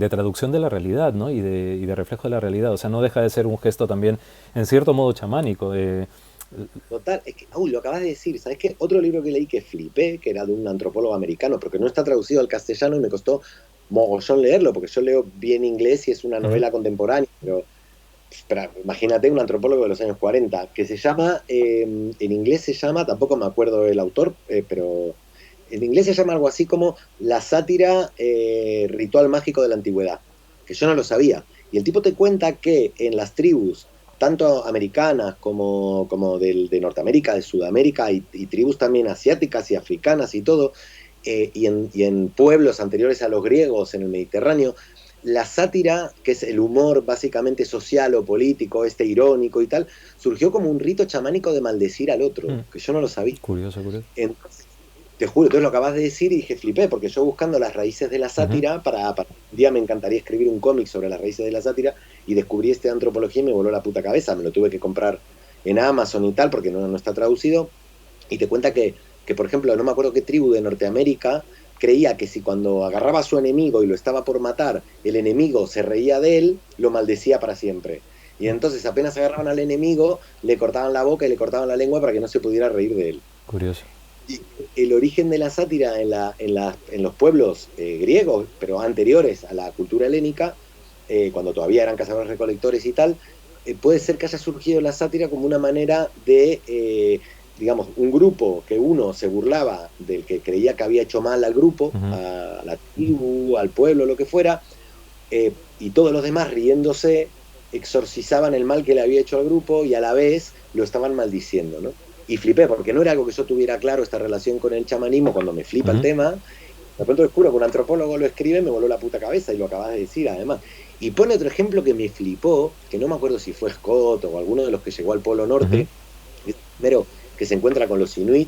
traducción de la realidad, ¿no? y de reflejo de la realidad. O sea, no deja de ser un gesto también, en cierto modo, chamánico. Total, es que, lo acabas de decir, ¿sabes qué? Otro libro que leí que flipé, que era de un antropólogo americano, porque no está traducido al castellano y me costó mogollón leerlo, porque yo leo bien inglés y es una novela contemporánea, pero imagínate un antropólogo de los años 40, que se llama, en inglés se llama, tampoco me acuerdo el autor, pero en inglés se llama algo así como la sátira ritual mágico de la antigüedad, que yo no lo sabía. Y el tipo te cuenta que en las tribus, tanto americanas como de Norteamérica, de Sudamérica, y tribus también asiáticas y africanas y todo, y en pueblos anteriores a los griegos en el Mediterráneo, la sátira, que es el humor básicamente social o político, irónico y tal, surgió como un rito chamánico de maldecir al otro, que yo no lo sabía. Curioso. Entonces, te juro, entonces lo acabas de decir y dije, flipé, porque yo buscando las raíces de la sátira, para un día me encantaría escribir un cómic sobre las raíces de la sátira, y descubrí de antropología y me voló la puta cabeza, me lo tuve que comprar en Amazon y tal, porque no está traducido, y te cuenta que, por ejemplo, no me acuerdo qué tribu de Norteamérica creía que si cuando agarraba a su enemigo y lo estaba por matar, el enemigo se reía de él, lo maldecía para siempre. Y entonces apenas agarraban al enemigo, le cortaban la boca y le cortaban la lengua para que no se pudiera reír de él. Curioso. Y el origen de la sátira en los pueblos griegos, pero anteriores a la cultura helénica, cuando todavía eran cazadores recolectores y tal, puede ser que haya surgido la sátira como una manera de, digamos, un grupo que uno se burlaba del que creía que había hecho mal al grupo, a la tribu, al pueblo, lo que fuera, y todos los demás riéndose exorcizaban el mal que le había hecho al grupo y a la vez lo estaban maldiciendo, ¿no? Y flipé, porque no era algo que yo tuviera claro, esta relación con el chamanismo, cuando me flipa el tema. De pronto descubro que un antropólogo lo escribe, me voló la puta cabeza, y lo acabas de decir además. Y pone otro ejemplo que me flipó, que no me acuerdo si fue Scott o alguno de los que llegó al Polo Norte, primero que se encuentra con los Inuit,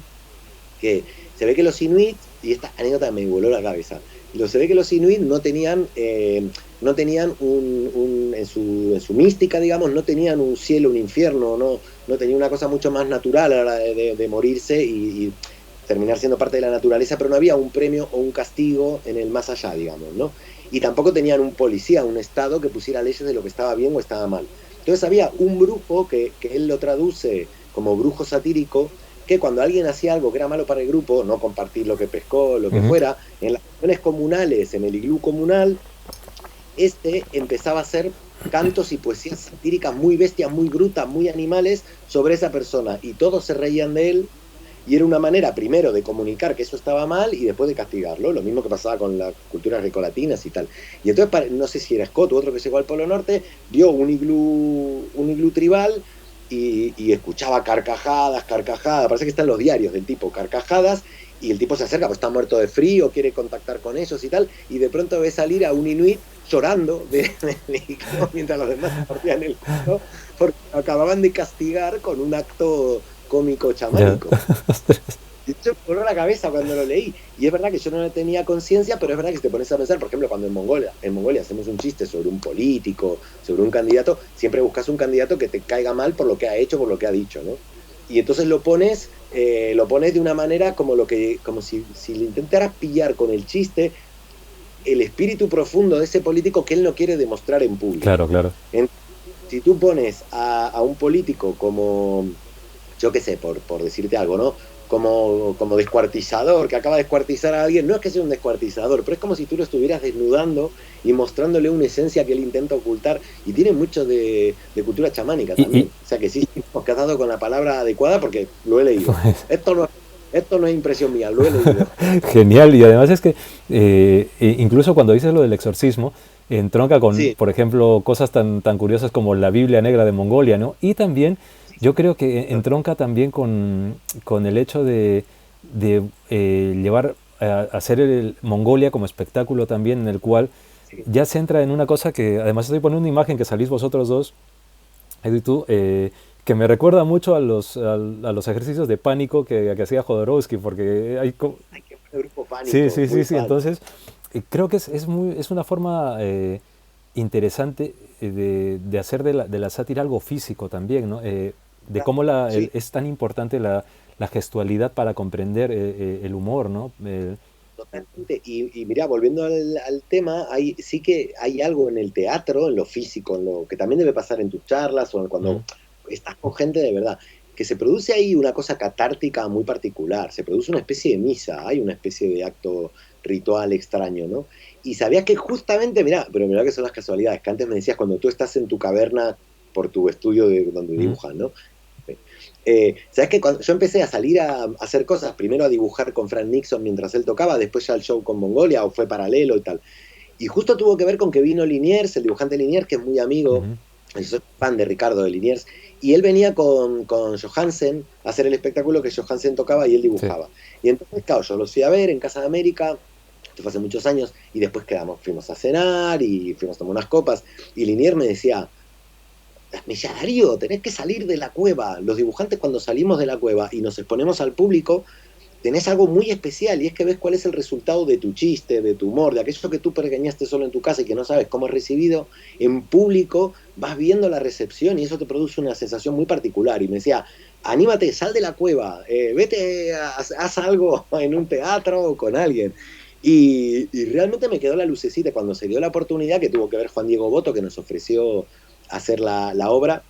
que se ve que los Inuit, y esta anécdota me voló la cabeza, se ve que los Inuit no tenían en su mística, digamos, no tenían un cielo, un infierno, no tenían una cosa mucho más natural a la hora de morirse y terminar siendo parte de la naturaleza, pero no había un premio o un castigo en el más allá, digamos, ¿no? Y tampoco tenían un policía, un estado que pusiera leyes de lo que estaba bien o estaba mal. Entonces había un brujo que él lo traduce como brujo satírico, que cuando alguien hacía algo que era malo para el grupo, no compartir lo que pescó, lo que fuera, en las reuniones comunales, en el iglú comunal, empezaba a hacer cantos y poesías satíricas muy bestias, muy brutas, muy animales sobre esa persona, y todos se reían de él, Y era una manera, primero, de comunicar que eso estaba mal y después de castigarlo. Lo mismo que pasaba con las culturas grecolatinas y tal. Y entonces, no sé si era Scott u otro que llegó al Polo Norte, vio un iglú tribal y escuchaba carcajadas, carcajadas. Parece que están los diarios del tipo, carcajadas. Y el tipo se acerca, pues está muerto de frío, quiere contactar con ellos y tal. Y de pronto ve salir a un inuit llorando mientras los demás se partían el culo porque lo acababan de castigar con un acto cómico Ya. chamánico. Y eso me voló la cabeza cuando lo leí. Y es verdad que yo no tenía conciencia, pero es verdad que si te pones a pensar, por ejemplo, cuando en Mongolia hacemos un chiste sobre un político, sobre un candidato, siempre buscas un candidato que te caiga mal por lo que ha hecho, por lo que ha dicho, ¿no? Y entonces lo pones de una manera como si le intentaras pillar con el chiste el espíritu profundo de ese político que él no quiere demostrar en público. Claro, claro. Si tú pones a un político como, yo qué sé, por decirte algo, ¿no? Como descuartizador, que acaba de descuartizar a alguien, no es que sea un descuartizador, pero es como si tú lo estuvieras desnudando y mostrándole una esencia que él intenta ocultar, y tiene mucho de cultura chamánica también. O sea que sí, hemos quedado con la palabra adecuada porque lo he leído. Esto no es impresión mía, lo he leído. Genial, y además es que incluso cuando dices lo del exorcismo, entronca con, Sí, por ejemplo, cosas tan curiosas como la Biblia Negra de Mongolia, ¿no? Y también, yo creo que entronca también con el hecho de llevar a hacer Mongolia como espectáculo también, en el cual sí, ya se entra en una cosa que, además estoy poniendo una imagen que salís vosotros dos, Edu y tú, que me recuerda mucho a los ejercicios de pánico que hacía Jodorowsky, porque hay... hay que ver el grupo Sí, Pánico, sí, muy sí, sí. fan. Entonces, creo que es una forma interesante de hacer de la sátira algo físico también, ¿no? De cómo Sí, es tan importante la gestualidad para comprender el humor, ¿no? totalmente. Y mira, volviendo al tema, sí que hay algo en el teatro, en lo físico, en lo que también debe pasar en tus charlas o Ujú. cuando estás con gente de verdad, que se produce ahí una cosa catártica muy particular, se produce una especie de misa, hay una especie de acto ritual extraño, ¿no? Y sabías que justamente, mira, pero mira que son las casualidades, que antes me decías cuando tú estás en tu caverna por tu estudio de donde Ujú. dibujas, ¿no? ¿Sabes que cuando yo empecé a salir a hacer cosas, primero a dibujar con Frank Nixon mientras él tocaba, después ya el show con Mongolia, o fue paralelo y tal? Y justo tuvo que ver con que vino Liniers, el dibujante Liniers, que es muy amigo, Ujú. yo soy fan de Ricardo de Liniers, y él venía con Johansen a hacer el espectáculo que Johansen tocaba y él Sí. dibujaba. Y entonces, claro, yo los fui a ver en Casa de América, esto fue hace muchos años, y después fuimos a cenar y fuimos a tomar unas copas, y Liniers me decía, Milla Darío, tenés que salir de la cueva. Los dibujantes cuando salimos de la cueva y nos exponemos al público, tenés algo muy especial y es que ves cuál es el resultado de tu chiste, de tu humor, de aquello que tú pergeñaste solo en tu casa y que no sabes cómo es recibido. En público vas viendo la recepción y eso te produce una sensación muy particular. Y me decía, anímate, sal de la cueva, vete, haz algo en un teatro o con alguien. Y realmente me quedó la lucecita cuando se dio la oportunidad que tuvo que ver Juan Diego Boto, que nos ofreció hacer la obra.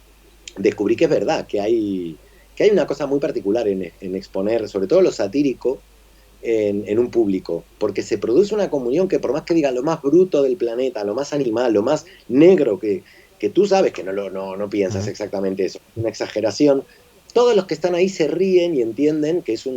Descubrí que es verdad, que hay una cosa muy particular en exponer, sobre todo lo satírico, en un público, porque se produce una comunión que por más que diga lo más bruto del planeta, lo más animal, lo más negro, que tú sabes que no piensas Ujú. exactamente eso, una exageración, todos los que están ahí se ríen y entienden que es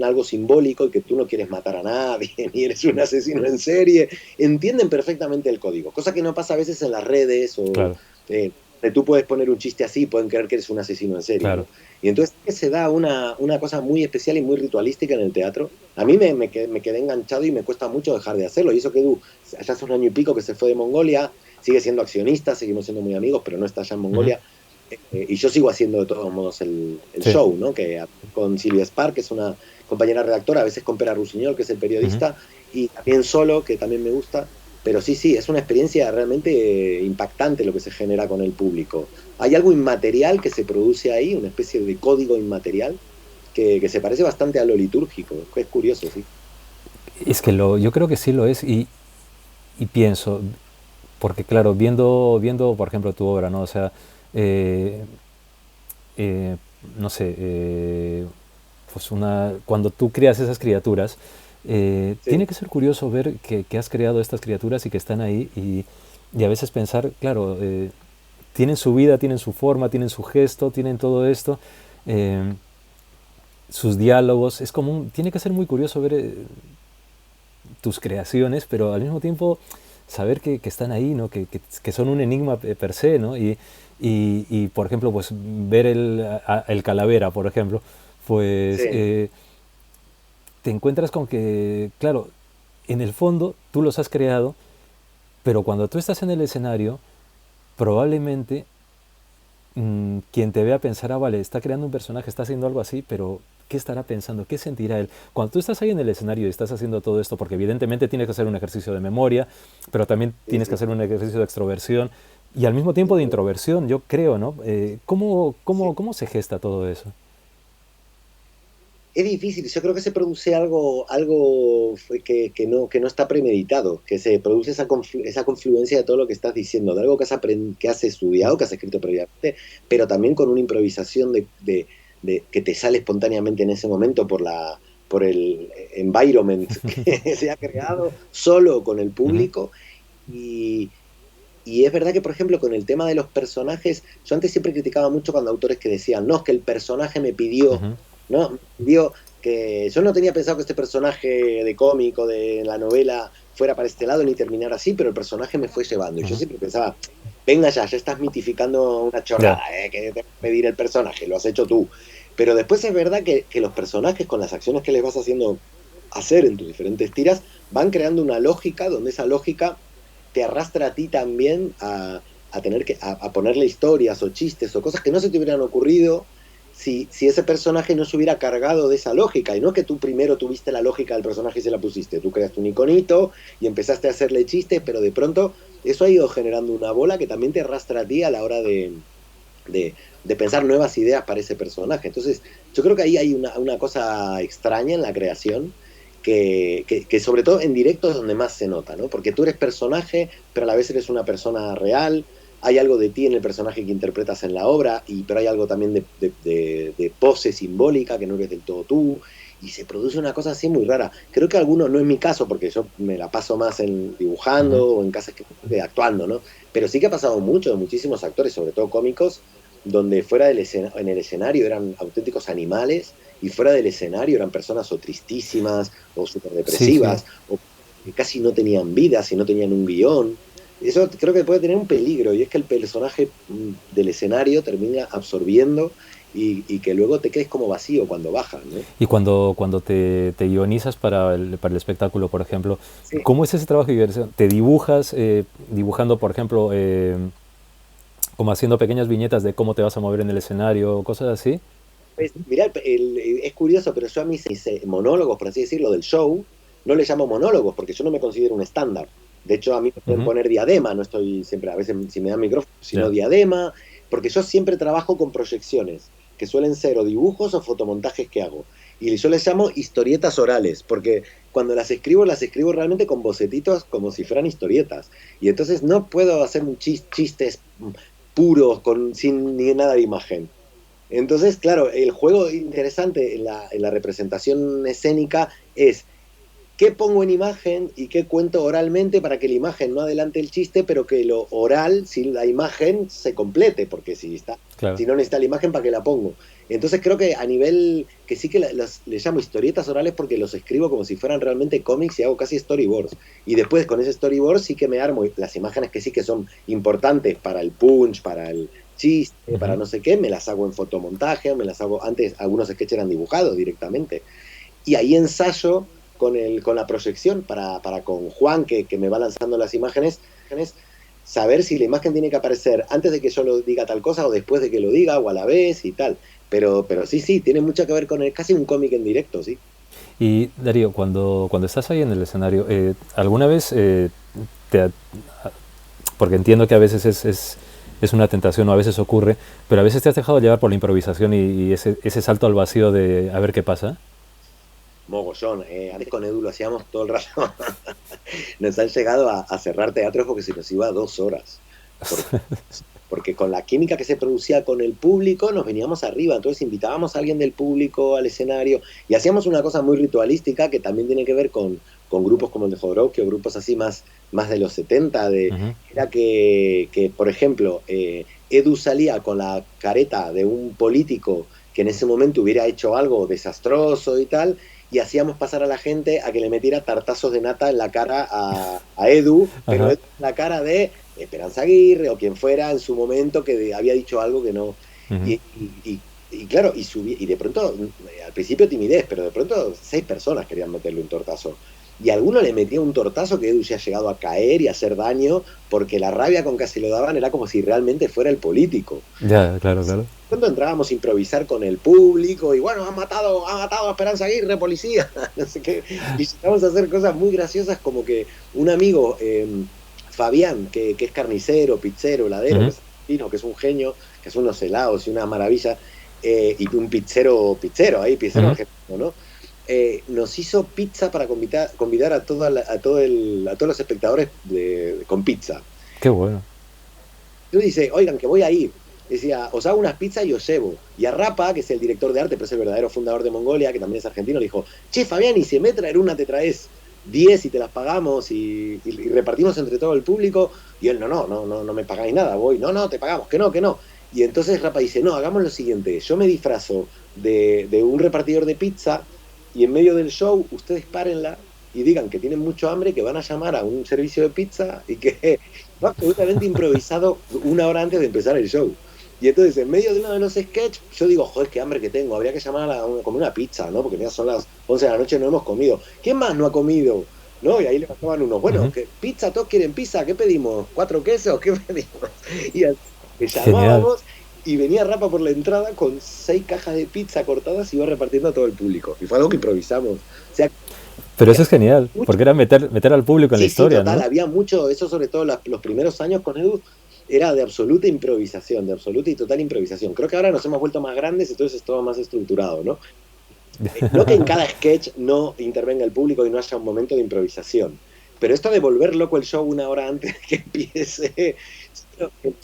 algo simbólico y que tú no quieres matar a nadie, ni eres un asesino en serie, entienden perfectamente el código, cosa que no pasa a veces en las redes o... Claro, Eh, tú puedes poner un chiste así, pueden creer que eres un asesino en serie, claro. ¿no? Y entonces se da una cosa muy especial y muy ritualística en el teatro. A mí me quedé enganchado y me cuesta mucho dejar de hacerlo. Y eso que Edu, ya hace un año y pico que se fue de Mongolia, sigue siendo accionista, seguimos siendo muy amigos, pero no está allá en Ujú. Mongolia. Y yo sigo haciendo de todos modos el Sí. show, ¿no? Que con Silvia Spark, que es una compañera redactora, a veces con Pera Rusiñol, que es el Ujú. periodista, y también solo, que también me gusta. Pero sí, sí, es una experiencia realmente impactante lo que se genera con el público. Hay algo inmaterial que se produce ahí, una especie de código inmaterial que se parece bastante a lo litúrgico. Es curioso, sí. Es que yo creo que sí lo es y pienso, porque claro, viendo por ejemplo tu obra, ¿no? O sea, eh, eh, no sé, pues cuando tú creas esas criaturas, Sí, tiene que ser curioso ver que has creado estas criaturas y que están ahí y a veces pensar, claro, tienen su vida, tienen su forma, tienen su gesto, tienen todo esto. eh, sus diálogos, tiene que ser muy curioso ver tus creaciones, pero al mismo tiempo saber que están ahí, ¿no? Que son un enigma per se, ¿no? Y, por ejemplo, pues ver el Calavera, por ejemplo, pues Sí, te encuentras con que, claro, en el fondo tú los has creado, pero cuando tú estás en el escenario, probablemente quien te vea pensar, vale, está creando un personaje, está haciendo algo así, pero ¿qué estará pensando? ¿Qué sentirá él? Cuando tú estás ahí en el escenario y estás haciendo todo esto, porque evidentemente tienes que hacer un ejercicio de memoria, pero también sí, tienes que sí, hacer un ejercicio de extroversión y al mismo tiempo de introversión, yo creo, ¿no? ¿Cómo, sí. cómo, cómo se gesta todo eso? Es difícil, yo creo que se produce algo que no está premeditado, que se produce esa confluencia de todo lo que estás diciendo, de algo que has estudiado, que has escrito previamente, pero también con una improvisación que te sale espontáneamente en ese momento por el environment que se ha creado solo con el Ujú, público. Y, y es verdad que, por ejemplo, con el tema de los personajes, yo antes siempre criticaba mucho cuando autores que decían, no, es que el personaje me pidió, ujú, ¿no? Me pidió que yo no tenía pensado que este personaje de cómic o de la novela fuera para este lado ni terminar así, pero el personaje me fue llevando. Y yo ujú. siempre pensaba, venga ya estás mitificando una Ya, chorrada, que te va a pedir el personaje, lo has hecho tú. Pero después es verdad que los personajes, con las acciones que les vas haciendo hacer en tus diferentes tiras, van creando una lógica donde esa lógica te arrastra a ti también a tener a ponerle historias o chistes o cosas que no se te hubieran ocurrido si ese personaje no se hubiera cargado de esa lógica. Y no que tú primero tuviste la lógica del personaje y se la pusiste. Tú creaste un iconito y empezaste a hacerle chistes, pero de pronto eso ha ido generando una bola que también te arrastra a ti a la hora de pensar nuevas ideas para ese personaje. Entonces, yo creo que ahí hay una cosa extraña en la creación que sobre todo en directo es donde más se nota, ¿no? Porque tú eres personaje, pero a la vez eres una persona real, hay algo de ti en el personaje que interpretas en la obra, pero hay algo también de pose simbólica, que no eres del todo tú, y se produce una cosa así muy rara. Creo que algunos, no es mi caso, porque yo me la paso más en ujú. dibujando o en casas que actuando, ¿no? Pero sí que ha pasado mucho de muchísimos actores, sobre todo cómicos, donde en el escenario eran auténticos animales y fuera del escenario eran personas o tristísimas o súper Sí, sí. depresivas o que casi no tenían vidas y no tenían un guión. Eso creo que puede tener un peligro y es que el personaje del escenario termina absorbiendo y que luego te quedes como vacío cuando baja, ¿no? Y cuando te guionizas para el espectáculo, por ejemplo, Sí. ¿cómo es ese trabajo de guionización? ¿Te dibujas dibujando, por ejemplo, como haciendo pequeñas viñetas de cómo te vas a mover en el escenario, cosas así? Pues, mirá, es curioso, pero yo a mis monólogos, por así decirlo, del show, no les llamo monólogos porque yo no me considero un estándar. De hecho, a mí me pueden Ujú. poner diadema, no estoy siempre, a veces si me dan micrófono, sino Ya, diadema, porque yo siempre trabajo con proyecciones, que suelen ser o dibujos o fotomontajes que hago. Y yo les llamo historietas orales, porque cuando las escribo realmente con bocetitos como si fueran historietas. Y entonces no puedo hacer un chistes puros, sin ni nada de imagen. Entonces, claro, el juego interesante en la representación escénica es qué pongo en imagen y qué cuento oralmente para que la imagen no adelante el chiste, pero que lo oral, sin la imagen, se complete, porque claro. si no necesita la imagen, ¿para qué la pongo? Entonces creo que a nivel, que sí que les llamo historietas orales porque los escribo como si fueran realmente cómics y hago casi storyboards. Y después con ese storyboard sí que me armo las imágenes que sí que son importantes para el punch, para el chiste, para Ujú. no sé qué, me las hago en fotomontaje, o me las hago, antes algunos sketches eran dibujados directamente y ahí ensayo con la proyección para con Juan, que me va lanzando las imágenes, saber si la imagen tiene que aparecer antes de que yo lo diga tal cosa o después de que lo diga o a la vez y tal. Pero sí, sí, tiene mucho que ver con casi un cómic en directo, sí. Y Darío, cuando estás ahí en el escenario, ¿alguna vez te ha- porque entiendo que a veces es una tentación o a veces ocurre, pero a veces te has dejado llevar por la improvisación y ese salto al vacío de a ver qué pasa? Mogollón, antes con Edu lo hacíamos todo el rato. Nos han llegado a cerrar teatros porque se nos iba 2 horas. Porque con la química que se producía con el público nos veníamos arriba, entonces invitábamos a alguien del público al escenario y hacíamos una cosa muy ritualística que también tiene que ver con grupos como el de Jodorowsky o grupos así más de los 70, Ujú. era que por ejemplo, Edu salía con la careta de un político que en ese momento hubiera hecho algo desastroso y tal, y hacíamos pasar a la gente a que le metiera tartazos de nata en la cara a Edu, pero Ajá. en la cara de Esperanza Aguirre o quien fuera en su momento que había dicho algo que no. Ujú. Y claro, y de pronto, al principio timidez, pero de pronto 6 personas querían meterle un tortazo. Y alguno le metía un tortazo que Edu se ha llegado a caer y a hacer daño, porque la rabia con que se lo daban era como si realmente fuera el político. Ya, claro, claro. Cuando entrábamos a improvisar con el público, y bueno, ha matado a Esperanza Aguirre, policía, no sé qué, y llegamos a hacer cosas muy graciosas como que un amigo, Fabián, que es carnicero, pizzero, heladero, que Ujú. es argentino, que es un genio, que hace unos helados y una maravilla, y un pizzero ahí, pizzero Ujú. argentino, ¿no? Nos hizo pizza para convidar a, a todos los espectadores con pizza. Qué bueno. Yo dice, oigan, que voy a ir. Decía, os hago unas pizzas y os llevo. Y a Rapa, que es el director de arte, pero es el verdadero fundador de Mongolia, que también es argentino, le dijo, che, Fabián, y si en vez de traer una te traes 10 y te las pagamos y repartimos entre todo el público. Y él, no me pagáis nada, voy, no, te pagamos, que no, que no. Y entonces Rapa dice, no, hagamos lo siguiente, yo me disfrazo de un repartidor de pizza y en medio del show ustedes párenla y digan que tienen mucho hambre, que van a llamar a un servicio de pizza y que fue absolutamente improvisado una hora antes de empezar el show. Y entonces, en medio de uno de los sketches, yo digo, joder, qué hambre que tengo, habría que llamar a comer una pizza, ¿no? Porque ya son las 11 de la noche, no hemos comido. ¿Quién más no ha comido? ¿No? Y ahí levantaban unos, bueno, Ujú. ¿qué, pizza, todos quieren pizza, ¿qué pedimos? ¿4 quesos? ¿Qué pedimos? Y así que Genial. llamábamos y venía Rapa por la entrada con 6 cajas de pizza cortadas y iba repartiendo a todo el público. Y fue algo que improvisamos. O sea, Pero eso es genial, mucho. porque era meter al público en la Sí, sí, historia, total, ¿no? había mucho, eso sobre todo los primeros años con Edu, era de absoluta improvisación, de absoluta y total improvisación. Creo que ahora nos hemos vuelto más grandes, entonces es todo más estructurado, ¿no? No que en cada sketch no intervenga el público y no haya un momento de improvisación, pero esto de volver loco el show una hora antes de que empiece,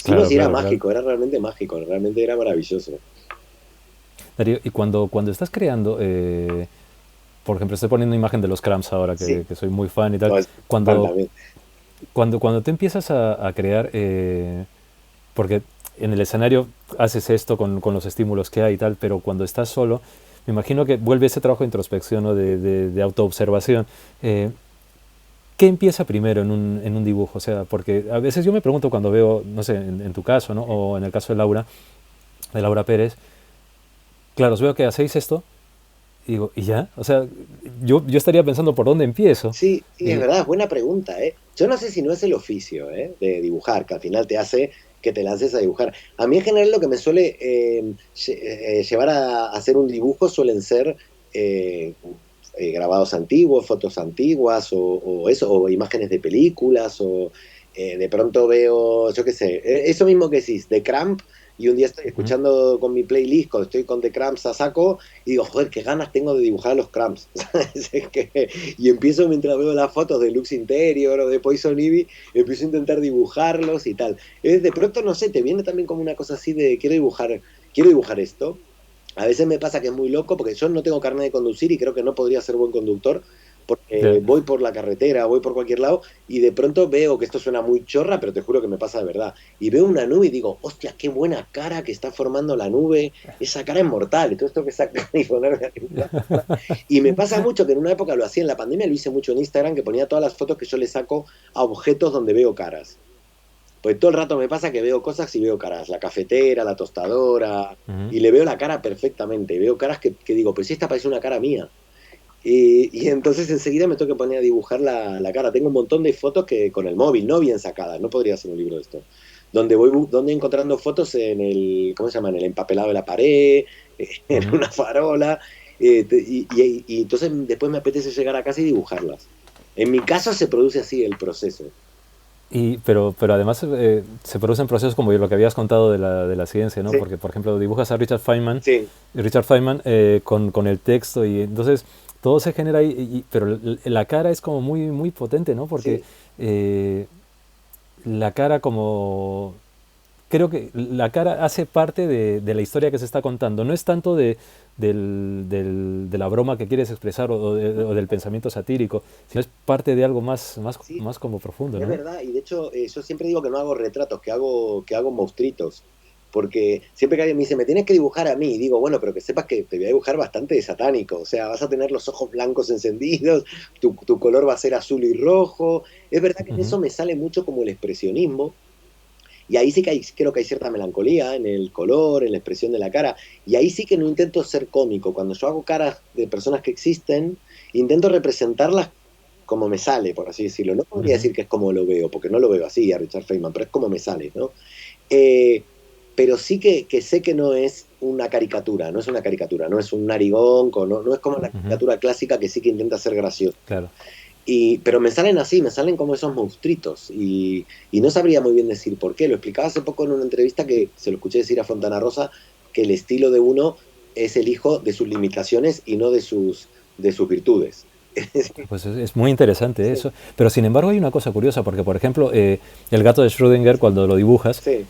Claro, sí era claro, claro. mágico, era realmente mágico, realmente era maravilloso. Darío, y cuando estás creando, por ejemplo, estoy poniendo imagen de los Cramps ahora, Sí, que soy muy fan y tal. no, es fan Cuando, también. cuando tú empiezas a crear, porque en el escenario haces esto con los estímulos que hay y tal, pero cuando estás solo, me imagino que vuelve ese trabajo de introspección, ¿no? De autoobservación. Eh, ¿Qué empieza primero en un dibujo? O sea, porque a veces yo me pregunto cuando veo, no sé, en tu caso, ¿no? O en el caso de Laura Pérez, claro, os veo que hacéis esto y digo, ¿y ya? O sea, yo estaría pensando por dónde empiezo. Sí, sí, es Y, verdad, es buena pregunta, ¿eh? Yo no sé si no es el oficio, de dibujar, que al final te hace que te lances a dibujar. A mí en general lo que me suele llevar a hacer un dibujo suelen ser eh, grabados antiguos, fotos antiguas o eso, o imágenes de películas, o de pronto veo, yo qué sé, eso mismo que decís, The Cramp, y un día estoy ujú. escuchando con mi playlist, cuando estoy con The Cramps a saco, y digo, joder, qué ganas tengo de dibujar a los Cramps. Es que y empiezo mientras veo las fotos de Lux Interior o de Poison Ivy, empiezo a intentar dibujarlos y tal. De pronto, no sé, te viene también como una cosa así de quiero dibujar esto. A veces me pasa que es muy loco porque yo no tengo carnet de conducir y creo que no podría ser buen conductor porque Ya. voy por la carretera, voy por cualquier lado y de pronto veo que esto suena muy chorra, pero te juro que me pasa de verdad. Y veo una nube y digo, hostia, qué buena cara que está formando la nube, esa cara es mortal, y todo esto que sacar y ponerme a dibujar. Y me pasa mucho que en una época lo hacía en la pandemia, lo hice mucho en Instagram, que ponía todas las fotos que yo le saco a objetos donde veo caras. Pues todo el rato me pasa que veo cosas y veo caras, la cafetera, la tostadora, Ujú. y le veo la cara perfectamente, y veo caras que digo, pues si esta parece una cara mía. Y entonces enseguida me tengo que poner a dibujar la cara. Tengo un montón de fotos que con el móvil, no bien sacadas, no podría hacer un libro de esto. Donde encontrando fotos en el, ¿cómo se llama? En el empapelado de la pared, en Ujú. una farola, y entonces después me apetece llegar a casa y dibujarlas. En mi caso se produce así el proceso. Pero además se producen procesos como lo que habías contado de la ciencia, ¿no? Sí, Porque, por ejemplo, dibujas a sí, Richard Feynman con el texto y entonces todo se genera ahí, pero la cara es como muy, muy potente, ¿no? Porque sí. eh, la cara como creo que la cara hace parte de la historia que se está contando. No es tanto de la broma que quieres expresar o del pensamiento satírico, sino es parte de algo Sí, más como profundo, es ¿no? verdad, y de hecho yo siempre digo que no hago retratos, que hago monstruitos. porque siempre que alguien me dice, me tienes que dibujar a mí, y digo, bueno, pero que sepas que te voy a dibujar bastante satánico, o sea, vas a tener los ojos blancos encendidos, tu color va a ser azul y rojo. Es verdad que en Ujú. eso me sale mucho como el expresionismo, y ahí sí que creo que hay cierta melancolía en el color, en la expresión de la cara. Y ahí sí que no intento ser cómico. Cuando yo hago caras de personas que existen, intento representarlas como me sale, por así decirlo. No podría Ujú. decir que es como lo veo, porque no lo veo así a Richard Feynman, pero es como me sale, ¿no? Eh, pero sí que sé que no es una caricatura, no es una caricatura, no es un narigón, no es como la Ujú. caricatura clásica que sí que intenta ser gracioso. Claro. Pero me salen así, me salen como esos monstruitos y no sabría muy bien decir por qué. Lo explicaba hace poco en una entrevista que se lo escuché decir a Fontana Rosa, que el estilo de uno es el hijo de sus limitaciones y no de sus virtudes. Pues es muy interesante Sí, eso. Pero sin embargo hay una cosa curiosa, porque por ejemplo, el gato de Schrödinger, cuando lo dibujas, sí,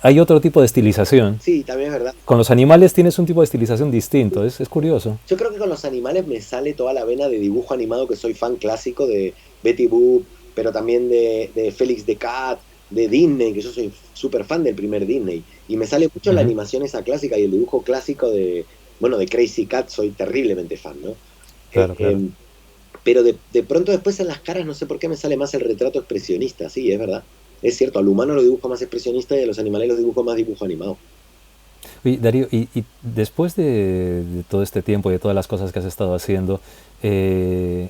hay otro tipo de estilización. sí, también es verdad. Con los animales tienes un tipo de estilización distinto, es curioso. Yo creo que con los animales me sale toda la vena de dibujo animado, que soy fan clásico de Betty Boop, pero también de Félix the Cat, de Disney, que yo soy súper fan del primer Disney. Y me sale mucho la Ujú. animación esa clásica y el dibujo clásico bueno, de Crazy Cat, soy terriblemente fan, ¿no? Eh, Claro, claro. eh, pero de pronto después en las caras no sé por qué me sale más el retrato expresionista, sí, es verdad. Es cierto, al humano lo dibujo más expresionista y a los animales los dibujo más dibujo animado. Oye, Darío, y después de todo este tiempo y de todas las cosas que has estado haciendo, eh,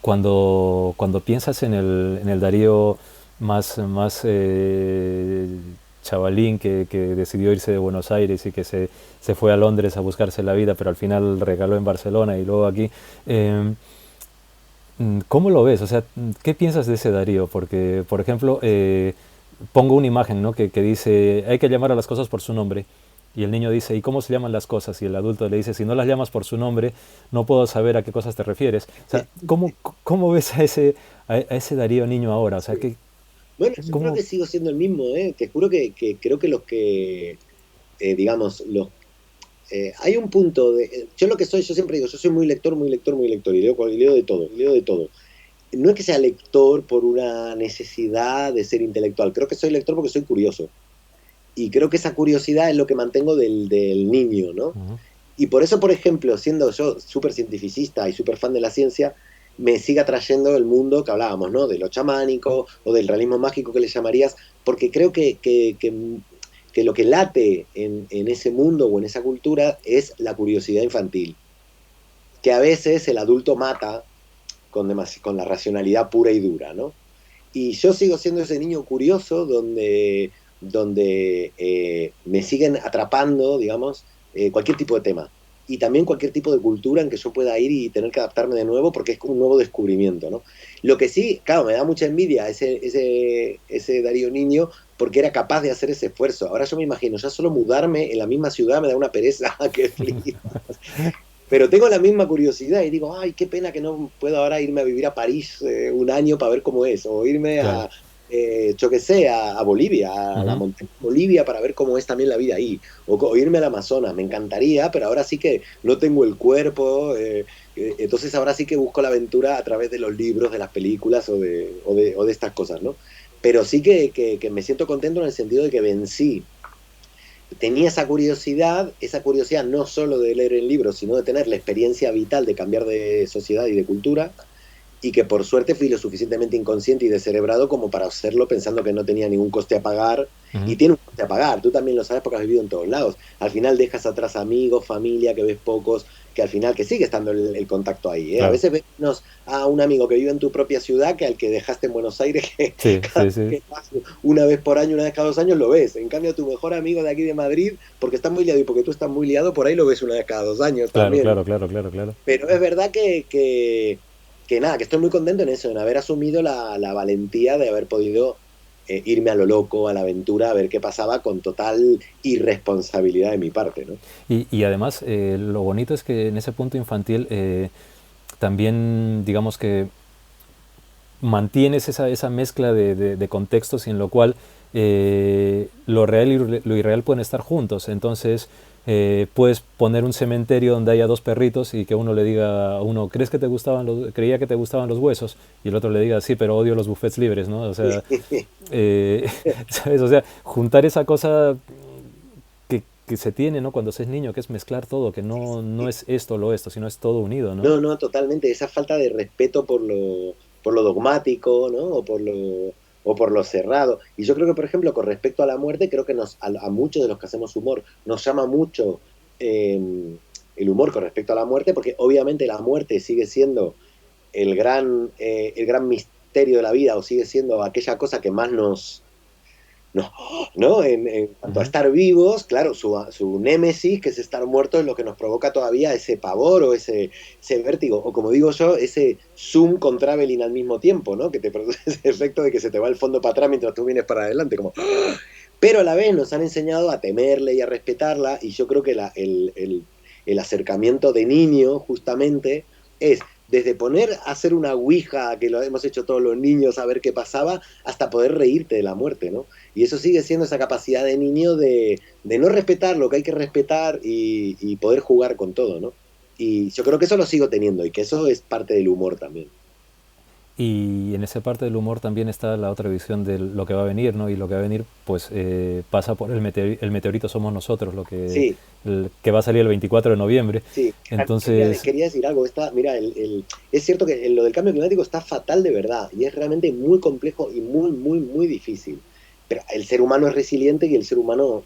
cuando piensas en el Darío más chavalín que decidió irse de Buenos Aires y que se fue a Londres a buscarse la vida, pero al final regaló en Barcelona y luego aquí, eh, ¿cómo lo ves? O sea, ¿qué piensas de ese Darío? Porque, por ejemplo, pongo una imagen, ¿no? que dice, hay que llamar a las cosas por su nombre. Y el niño dice, ¿y cómo se llaman las cosas? Y el adulto le dice, si no las llamas por su nombre, no puedo saber a qué cosas te refieres. O sea, ¿cómo ves a ese Darío niño ahora? O sea, Bueno, yo creo ¿cómo? que sigo siendo el mismo, ¿eh? Te juro que creo que los que, digamos, hay un punto yo lo que soy, yo siempre digo, yo soy muy lector, muy lector, muy lector, y leo de todo, y leo de todo. No es que sea lector por una necesidad de ser intelectual, creo que soy lector porque soy curioso. Y creo que esa curiosidad es lo que mantengo del niño, ¿no? Ujú. Y por eso, por ejemplo, siendo yo súper cientificista y súper fan de la ciencia, me sigue atrayendo el mundo que hablábamos, ¿no? De lo chamánico o del realismo mágico que le llamarías, porque creo que lo que late en ese mundo o en esa cultura es la curiosidad infantil, que a veces el adulto mata con la racionalidad pura y dura, ¿no? Y yo sigo siendo ese niño curioso donde me siguen atrapando, digamos, cualquier tipo de tema. Y también cualquier tipo de cultura en que yo pueda ir y tener que adaptarme de nuevo porque es como un nuevo descubrimiento, ¿no? Lo que sí, claro, me da mucha envidia ese Darío niño porque era capaz de hacer ese esfuerzo. Ahora yo me imagino, ya solo mudarme en la misma ciudad me da una pereza que flipas. Pero tengo la misma curiosidad y digo, ay, qué pena que no puedo ahora irme a vivir a París un año para ver cómo es, o irme Claro. yo qué sé, a Bolivia, a la Ujú. montaña de Bolivia para ver cómo es también la vida ahí, o irme al Amazonas, me encantaría, pero ahora sí que no tengo el cuerpo, entonces ahora sí que busco la aventura a través de los libros, de las películas o de estas cosas, ¿no? Pero sí que me siento contento en el sentido de que vencí tenía esa curiosidad no solo de leer el libro, sino de tener la experiencia vital de cambiar de sociedad y de cultura, y que por suerte fui lo suficientemente inconsciente y descerebrado como para hacerlo pensando que no tenía ningún coste a pagar, y Ujú. tiene un coste a pagar, tú también lo sabes porque has vivido en todos lados. Al final dejas atrás amigos, familia, que ves pocos, que al final que sigue estando el contacto ahí. ¿Eh? A Claro. veces ves a un amigo que vive en tu propia ciudad que al que dejaste en Buenos Aires, que Sí, cada sí, vez sí. que vas una vez por año, una vez cada 2 años lo ves. En cambio, tu mejor amigo de aquí de Madrid, porque está muy liado y porque tú estás muy liado, por ahí lo ves una vez cada 2 años Claro, también. claro, claro, claro, claro. Pero es verdad que nada, que estoy muy contento en eso, en haber asumido la valentía de haber podido irme a lo loco, a la aventura, a ver qué pasaba con total irresponsabilidad de mi parte, ¿no? Y además, lo bonito es que en ese punto infantil también, digamos que mantienes esa mezcla de contextos y en lo cual lo real y lo irreal pueden estar juntos. Entonces, puedes poner un cementerio donde haya dos perritos y que uno le diga a uno, creía que te gustaban los huesos? Y el otro le diga, sí, pero odio los buffets libres, ¿no? O sea, eh, ¿sabes? O sea, juntar esa cosa que se tiene, ¿no? Cuando se es niño, que es mezclar todo, que no es esto lo esto, sino es todo unido, ¿no? No, no, totalmente. Esa falta de respeto por lo dogmático, ¿no? O por lo cerrado. Y yo creo que, por ejemplo, con respecto a la muerte, creo que a muchos de los que hacemos humor nos llama mucho eh, el humor con respecto a la muerte, porque obviamente la muerte sigue siendo el gran misterio de la vida, o sigue siendo aquella cosa que más no, ¿no? En cuanto a Ujú. estar vivos, claro, su némesis, que es estar muerto, es lo que nos provoca todavía ese pavor o ese vértigo, o como digo yo, ese zoom con traveling al mismo tiempo, ¿no? Que te produce ese efecto de que se te va el fondo para atrás mientras tú vienes para adelante, como... Pero a la vez nos han enseñado a temerle y a respetarla, y yo creo que el acercamiento de niño, justamente, es desde poner a hacer una ouija, que lo hemos hecho todos los niños a ver qué pasaba, hasta poder reírte de la muerte, ¿no? Y eso sigue siendo esa capacidad de niño de no respetar lo que hay que respetar y poder jugar con todo, ¿no? Y yo creo que eso lo sigo teniendo y que eso es parte del humor también. Y en esa parte del humor también está la otra visión de lo que va a venir, ¿no? Y lo que va a venir, pues pasa por el meteorito somos nosotros, Sí, que va a salir el 24 de noviembre. sí. Quería, Entonces, quería decir algo. Mira, es cierto que lo del cambio climático está fatal de verdad y es realmente muy complejo y muy, muy, muy difícil. Pero el ser humano es resiliente y el ser humano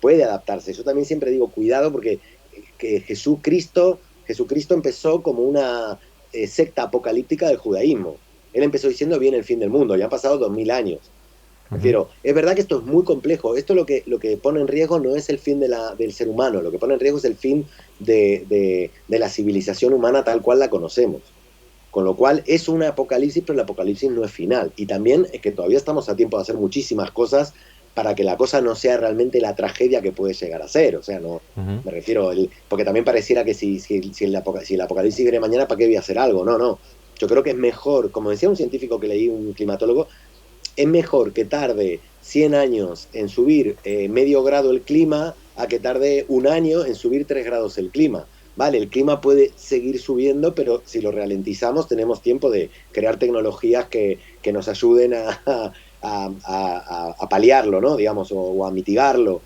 puede adaptarse. Yo también siempre digo, cuidado porque que Jesucristo empezó como una secta apocalíptica del judaísmo. Él empezó diciendo viene el fin del mundo, ya han pasado 2000 años. ujú, Refiero, es verdad que esto es muy complejo. Esto lo que pone en riesgo no es el fin del ser humano, lo que pone en riesgo es el fin de la civilización humana tal cual la conocemos. Con lo cual es un apocalipsis, pero el apocalipsis no es final. Y también es que todavía estamos a tiempo de hacer muchísimas cosas para que la cosa no sea realmente la tragedia que puede llegar a ser. O sea, no, ujú. me refiero, porque también pareciera que si el apocalipsis viene mañana, ¿para qué voy a hacer algo? No, no. Yo creo que es mejor, como decía un científico que leí, un climatólogo, es mejor que tarde 100 años en subir medio grado el clima a que tarde un año en subir 3 grados el clima. Vale, el clima puede seguir subiendo, pero si lo ralentizamos tenemos tiempo de crear tecnologías que nos ayuden a paliarlo, ¿no? Digamos, o a mitigarlo,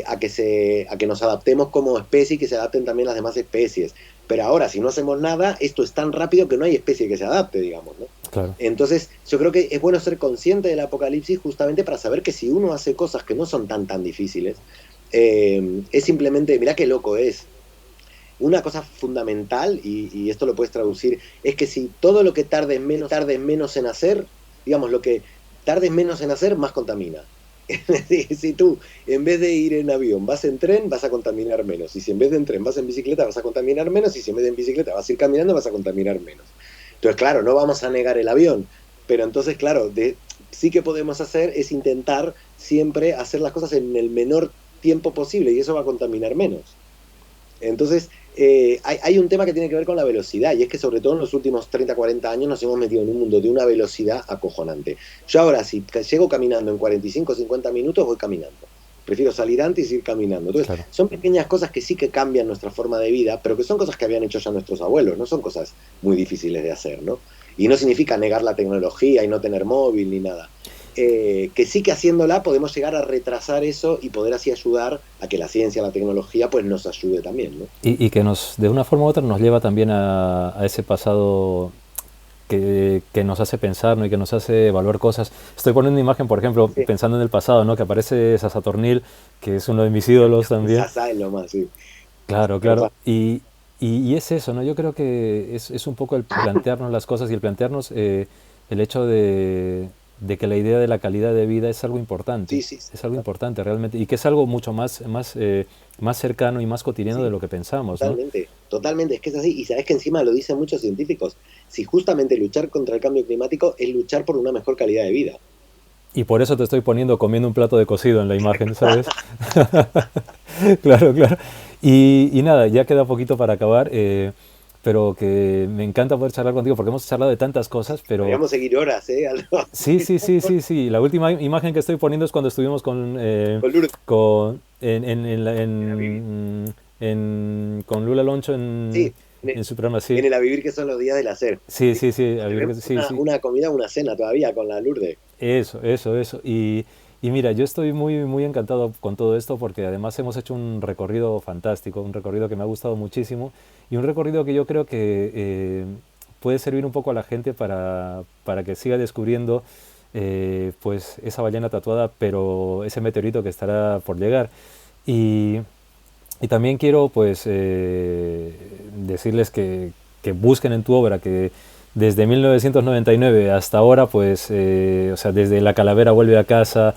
a que nos adaptemos como especie y que se adapten también las demás especies. Pero ahora, si no hacemos nada, esto es tan rápido que no hay especie que se adapte, digamos, ¿no? Claro. Entonces, yo creo que es bueno ser consciente del apocalipsis justamente para saber que si uno hace cosas que no son tan difíciles, es simplemente, mirá qué loco es. Una cosa fundamental, y esto lo puedes traducir, es que si todo lo que tardes menos en hacer, digamos, lo que tardes menos en hacer, más contamina. Es decir, si tú en vez de ir en avión vas en tren, vas a contaminar menos. Y si en vez de en tren vas en bicicleta, vas a contaminar menos. Y si en vez de en bicicleta vas a ir caminando, vas a contaminar menos. Entonces, claro, no vamos a negar el avión, pero entonces, claro, sí que podemos hacer es intentar siempre hacer las cosas en el menor tiempo posible y eso va a contaminar menos. Entonces, hay un tema que tiene que ver con la velocidad y es que sobre todo en los últimos 30, 40 años nos hemos metido en un mundo de una velocidad acojonante. Yo ahora, si llego caminando en 45, 50 minutos, voy caminando. Prefiero salir antes y ir caminando. Entonces, Claro. son pequeñas cosas que sí que cambian nuestra forma de vida, pero que son cosas que habían hecho ya nuestros abuelos, no son cosas muy difíciles de hacer, ¿no? Y no significa negar la tecnología y no tener móvil ni nada. Que sí que haciéndola podemos llegar a retrasar eso y poder así ayudar a que la ciencia, la tecnología, pues nos ayude también, ¿no? Y que de una forma u otra, nos lleva también a ese pasado que nos hace pensar, ¿no? Y que nos hace evaluar cosas. Estoy poniendo una imagen, por ejemplo, Sí, pensando en el pasado, ¿no? Que aparece Saturnil, que es uno de mis ídolos también. Sasa es lo más, sí. Claro, Pero claro. Y es eso, ¿no? Yo creo que es un poco el plantearnos las cosas y el plantearnos el hecho de que la idea de la calidad de vida sí, sí, sí, es algo importante realmente, y que es algo mucho más cercano y más cotidiano de sí, lo que pensamos, ¿no? totalmente, totalmente, es que es así. Y sabes que encima lo dicen muchos científicos, si justamente luchar contra el cambio climático es luchar por una mejor calidad de vida. Y por eso te estoy poniendo comiendo un plato de cocido en la imagen, ¿sabes? Claro, claro. Y nada, ya queda poquito para acabar, pero que me encanta poder charlar contigo porque hemos charlado de tantas cosas, pero Podríamos seguir horas, ¿eh? Algo sí, así, sí, sí, sí, sí. La última imagen que estoy poniendo es cuando estuvimos con Lourdes, con Lula Loncho sí, en su programa, sí. en el A Vivir que son los días del hacer. Sí, Sí. sí, sí, Tenemos sí, una, sí. una comida, una cena todavía con la Lourdes. Eso, eso, eso. Y mira, yo estoy muy, muy encantado con todo esto porque además hemos hecho un recorrido fantástico, un recorrido que me ha gustado muchísimo y un recorrido que yo creo que puede servir un poco a la gente para que siga descubriendo pues esa ballena tatuada, pero ese meteorito que estará por llegar. Y, y también quiero pues decirles que busquen en tu obra, que desde 1999 hasta ahora, pues, o sea, desde La calavera vuelve a casa,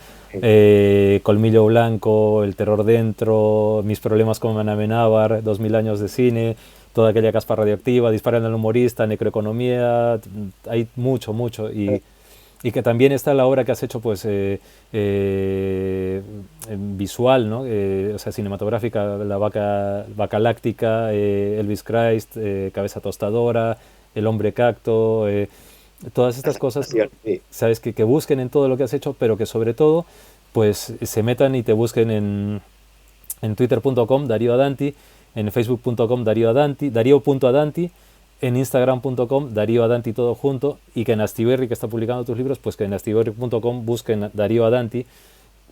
Colmillo Blanco, El terror dentro, Mis problemas con Ana Amenábar, 2000 años de cine, toda aquella caspa radioactiva, Disparan al humorista, Necroeconomía, hay mucho, mucho. Y que también está la obra que has hecho pues visual, ¿no? O sea, cinematográfica, La vaca láctica, Elvis Christ, Cabeza tostadora, El hombre cacto, todas estas cosas, Sí. sabes, que busquen en todo lo que has hecho, pero que sobre todo pues se metan y te busquen en twitter.com Darío Adanti, en facebook.com Darío.Adanti, en instagram.com Darío Adanti todo junto, y que en Astiberri, que está publicando tus libros, pues que en astiberri.com busquen Darío Adanti,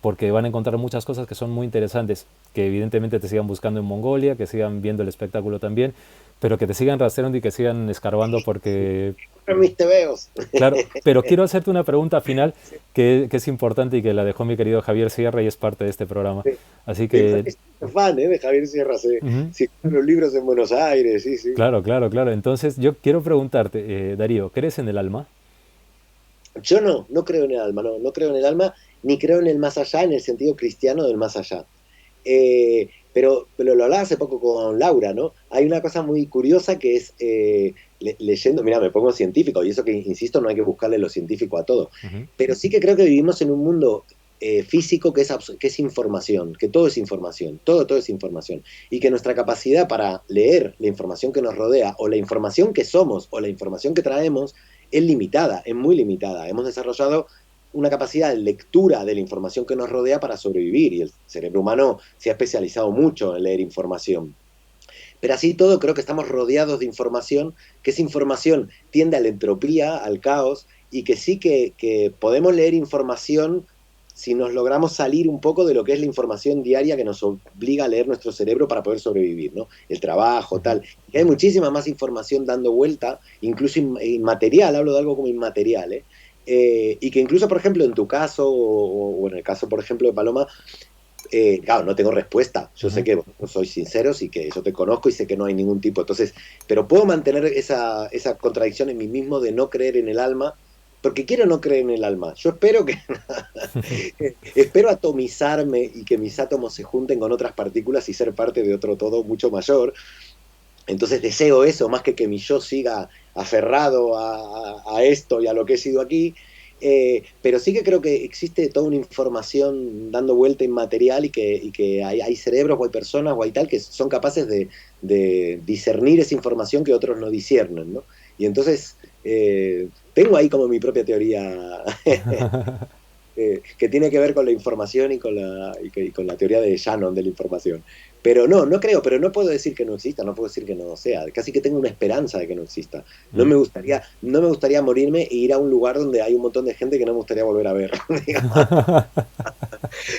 porque van a encontrar muchas cosas que son muy interesantes, que evidentemente te sigan buscando en Mongolia, que sigan viendo el espectáculo también, pero que te sigan rastreando y que sigan escarbando porque... Mis tebeos. Claro, pero quiero hacerte una pregunta final que es importante y que la dejó mi querido Javier Sierra y es parte de este programa. Así que... Soy fan de Javier Sierra, Ujú. sí, los libros en Buenos Aires, sí, sí. Claro, claro, claro. Entonces yo quiero preguntarte, Darío, ¿crees en el alma? Yo no creo en el alma, no creo en el alma, ni creo en el más allá, en el sentido cristiano del más allá. Pero lo hablaba hace poco con Laura, ¿no? Hay una cosa muy curiosa que es, leyendo, mira, me pongo científico, y eso que, insisto, no hay que buscarle lo científico a todo, Ujú. pero sí que creo que vivimos en un mundo físico que es información, que todo es información, todo es información, y que nuestra capacidad para leer la información que nos rodea, o la información que somos, o la información que traemos, es limitada, es muy limitada. Hemos desarrollado una capacidad de lectura de la información que nos rodea para sobrevivir, y el cerebro humano se ha especializado mucho en leer información. Pero así todo creo que estamos rodeados de información, que esa información tiende a la entropía, al caos, y que sí que podemos leer información si nos logramos salir un poco de lo que es la información diaria que nos obliga a leer nuestro cerebro para poder sobrevivir, ¿no? El trabajo, Ujú. tal. Y hay muchísima más información dando vuelta, incluso inmaterial, hablo de algo como inmaterial, ¿eh? Y que incluso, por ejemplo, en tu caso, o en el caso, por ejemplo, de Paloma, claro, no tengo respuesta. Yo sé Ujú. que vos sois sinceros y que yo te conozco y sé que no hay ningún tipo. Entonces, pero puedo mantener esa contradicción en mí mismo de no creer en el alma, porque quiero no creer en el alma. Yo espero que espero atomizarme y que mis átomos se junten con otras partículas y ser parte de otro todo mucho mayor. Entonces deseo eso, más que mi yo siga aferrado a esto y a lo que he sido aquí. Pero sí que creo que existe toda una información dando vuelta inmaterial, y que hay cerebros o hay personas o hay tal que son capaces de discernir esa información que otros no disciernen, ¿no? Y entonces tengo ahí como mi propia teoría que tiene que ver con la información y con la teoría de Shannon de la información. Pero no creo, pero no puedo decir que no exista, no puedo decir que no sea. Casi que tengo una esperanza de que no exista. Mm. No me gustaría morirme e ir a un lugar donde hay un montón de gente que no me gustaría volver a ver.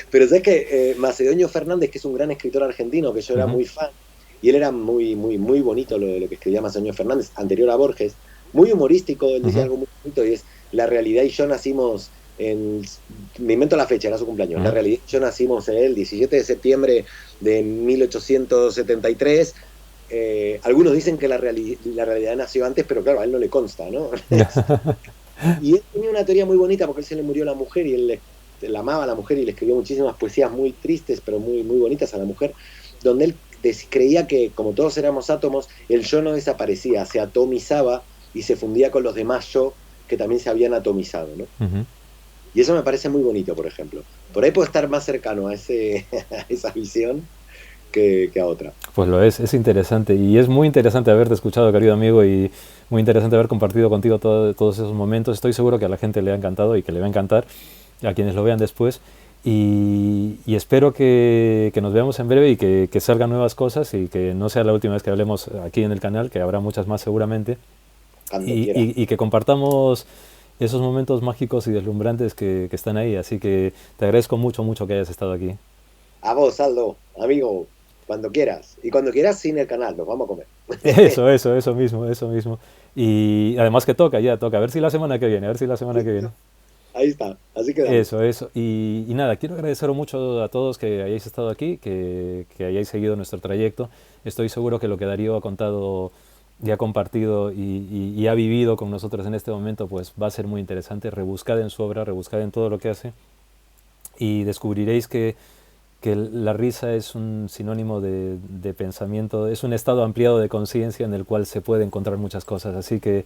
Pero sabes que Macedonio Fernández, que es un gran escritor argentino, que yo era Ujú. muy fan, y él era muy bonito lo que escribía Macedonio Fernández, anterior a Borges, muy humorístico. Él decía Ujú. algo muy bonito, y es: la realidad y yo nacimos en, me invento la fecha, era su cumpleaños, la Ujú. realidad y yo nacimos el 17 de septiembre de 1873. Algunos dicen que la realidad nació antes, pero claro, a él no le consta, ¿no? Y él tenía una teoría muy bonita, porque él se le murió la mujer y la amaba a la mujer, y le escribió muchísimas poesías muy tristes, pero muy bonitas a la mujer, donde él creía que como todos éramos átomos, el yo no desaparecía, se atomizaba y se fundía con los demás yo que también se habían atomizado, ¿no? Ujú. Y eso me parece muy bonito, por ejemplo. Por ahí puedo estar más cercano a a esa visión que a otra. Pues lo es interesante y es muy interesante haberte escuchado, querido amigo, y muy interesante haber compartido contigo todos esos momentos. Estoy seguro que a la gente le ha encantado y que le va a encantar a quienes lo vean después. Y espero que nos veamos en breve y que salgan nuevas cosas y que no sea la última vez que hablemos aquí en el canal, que habrá muchas más seguramente, Cuando quiera. y que compartamos esos momentos mágicos y deslumbrantes que están ahí. Así que te agradezco mucho, mucho que hayas estado aquí. A vos, Aldo, amigo, cuando quieras. Y cuando quieras, sin el canal, nos vamos a comer. Eso mismo, eso mismo. Y además que toca, ya toca. A ver si la semana que viene, a ver si la semana que viene. Ahí está, así quedamos. Eso. Y nada, quiero agradecer mucho a todos que hayáis estado aquí, que hayáis seguido nuestro trayecto. Estoy seguro que lo que Darío ha contado y ha compartido y ha vivido con nosotros en este momento, pues va a ser muy interesante. Rebuscad en su obra, rebuscad en todo lo que hace y descubriréis que la risa es un sinónimo de pensamiento, es un estado ampliado de conciencia en el cual se puede encontrar muchas cosas. Así que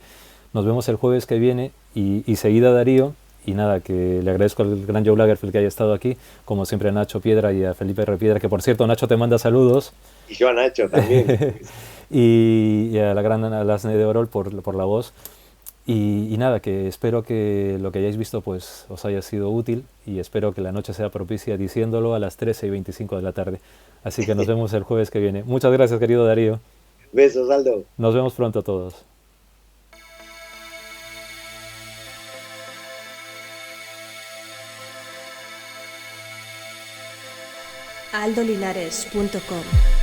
nos vemos el jueves que viene y seguida Darío. Y nada, que le agradezco al gran Joe Lagerfeld que haya estado aquí, como siempre a Nacho Piedra y a Felipe Repiedra, que por cierto Nacho te manda saludos, Y yo a Nacho también. y a la gran Alasne de Orol por la voz. Y nada, que espero que lo que hayáis visto pues os haya sido útil y espero que la noche sea propicia diciéndolo a las 13:25 de la tarde. Así que nos vemos el jueves que viene. Muchas gracias, querido Darío. Besos, Aldo. Nos vemos pronto todos. aldolinares.com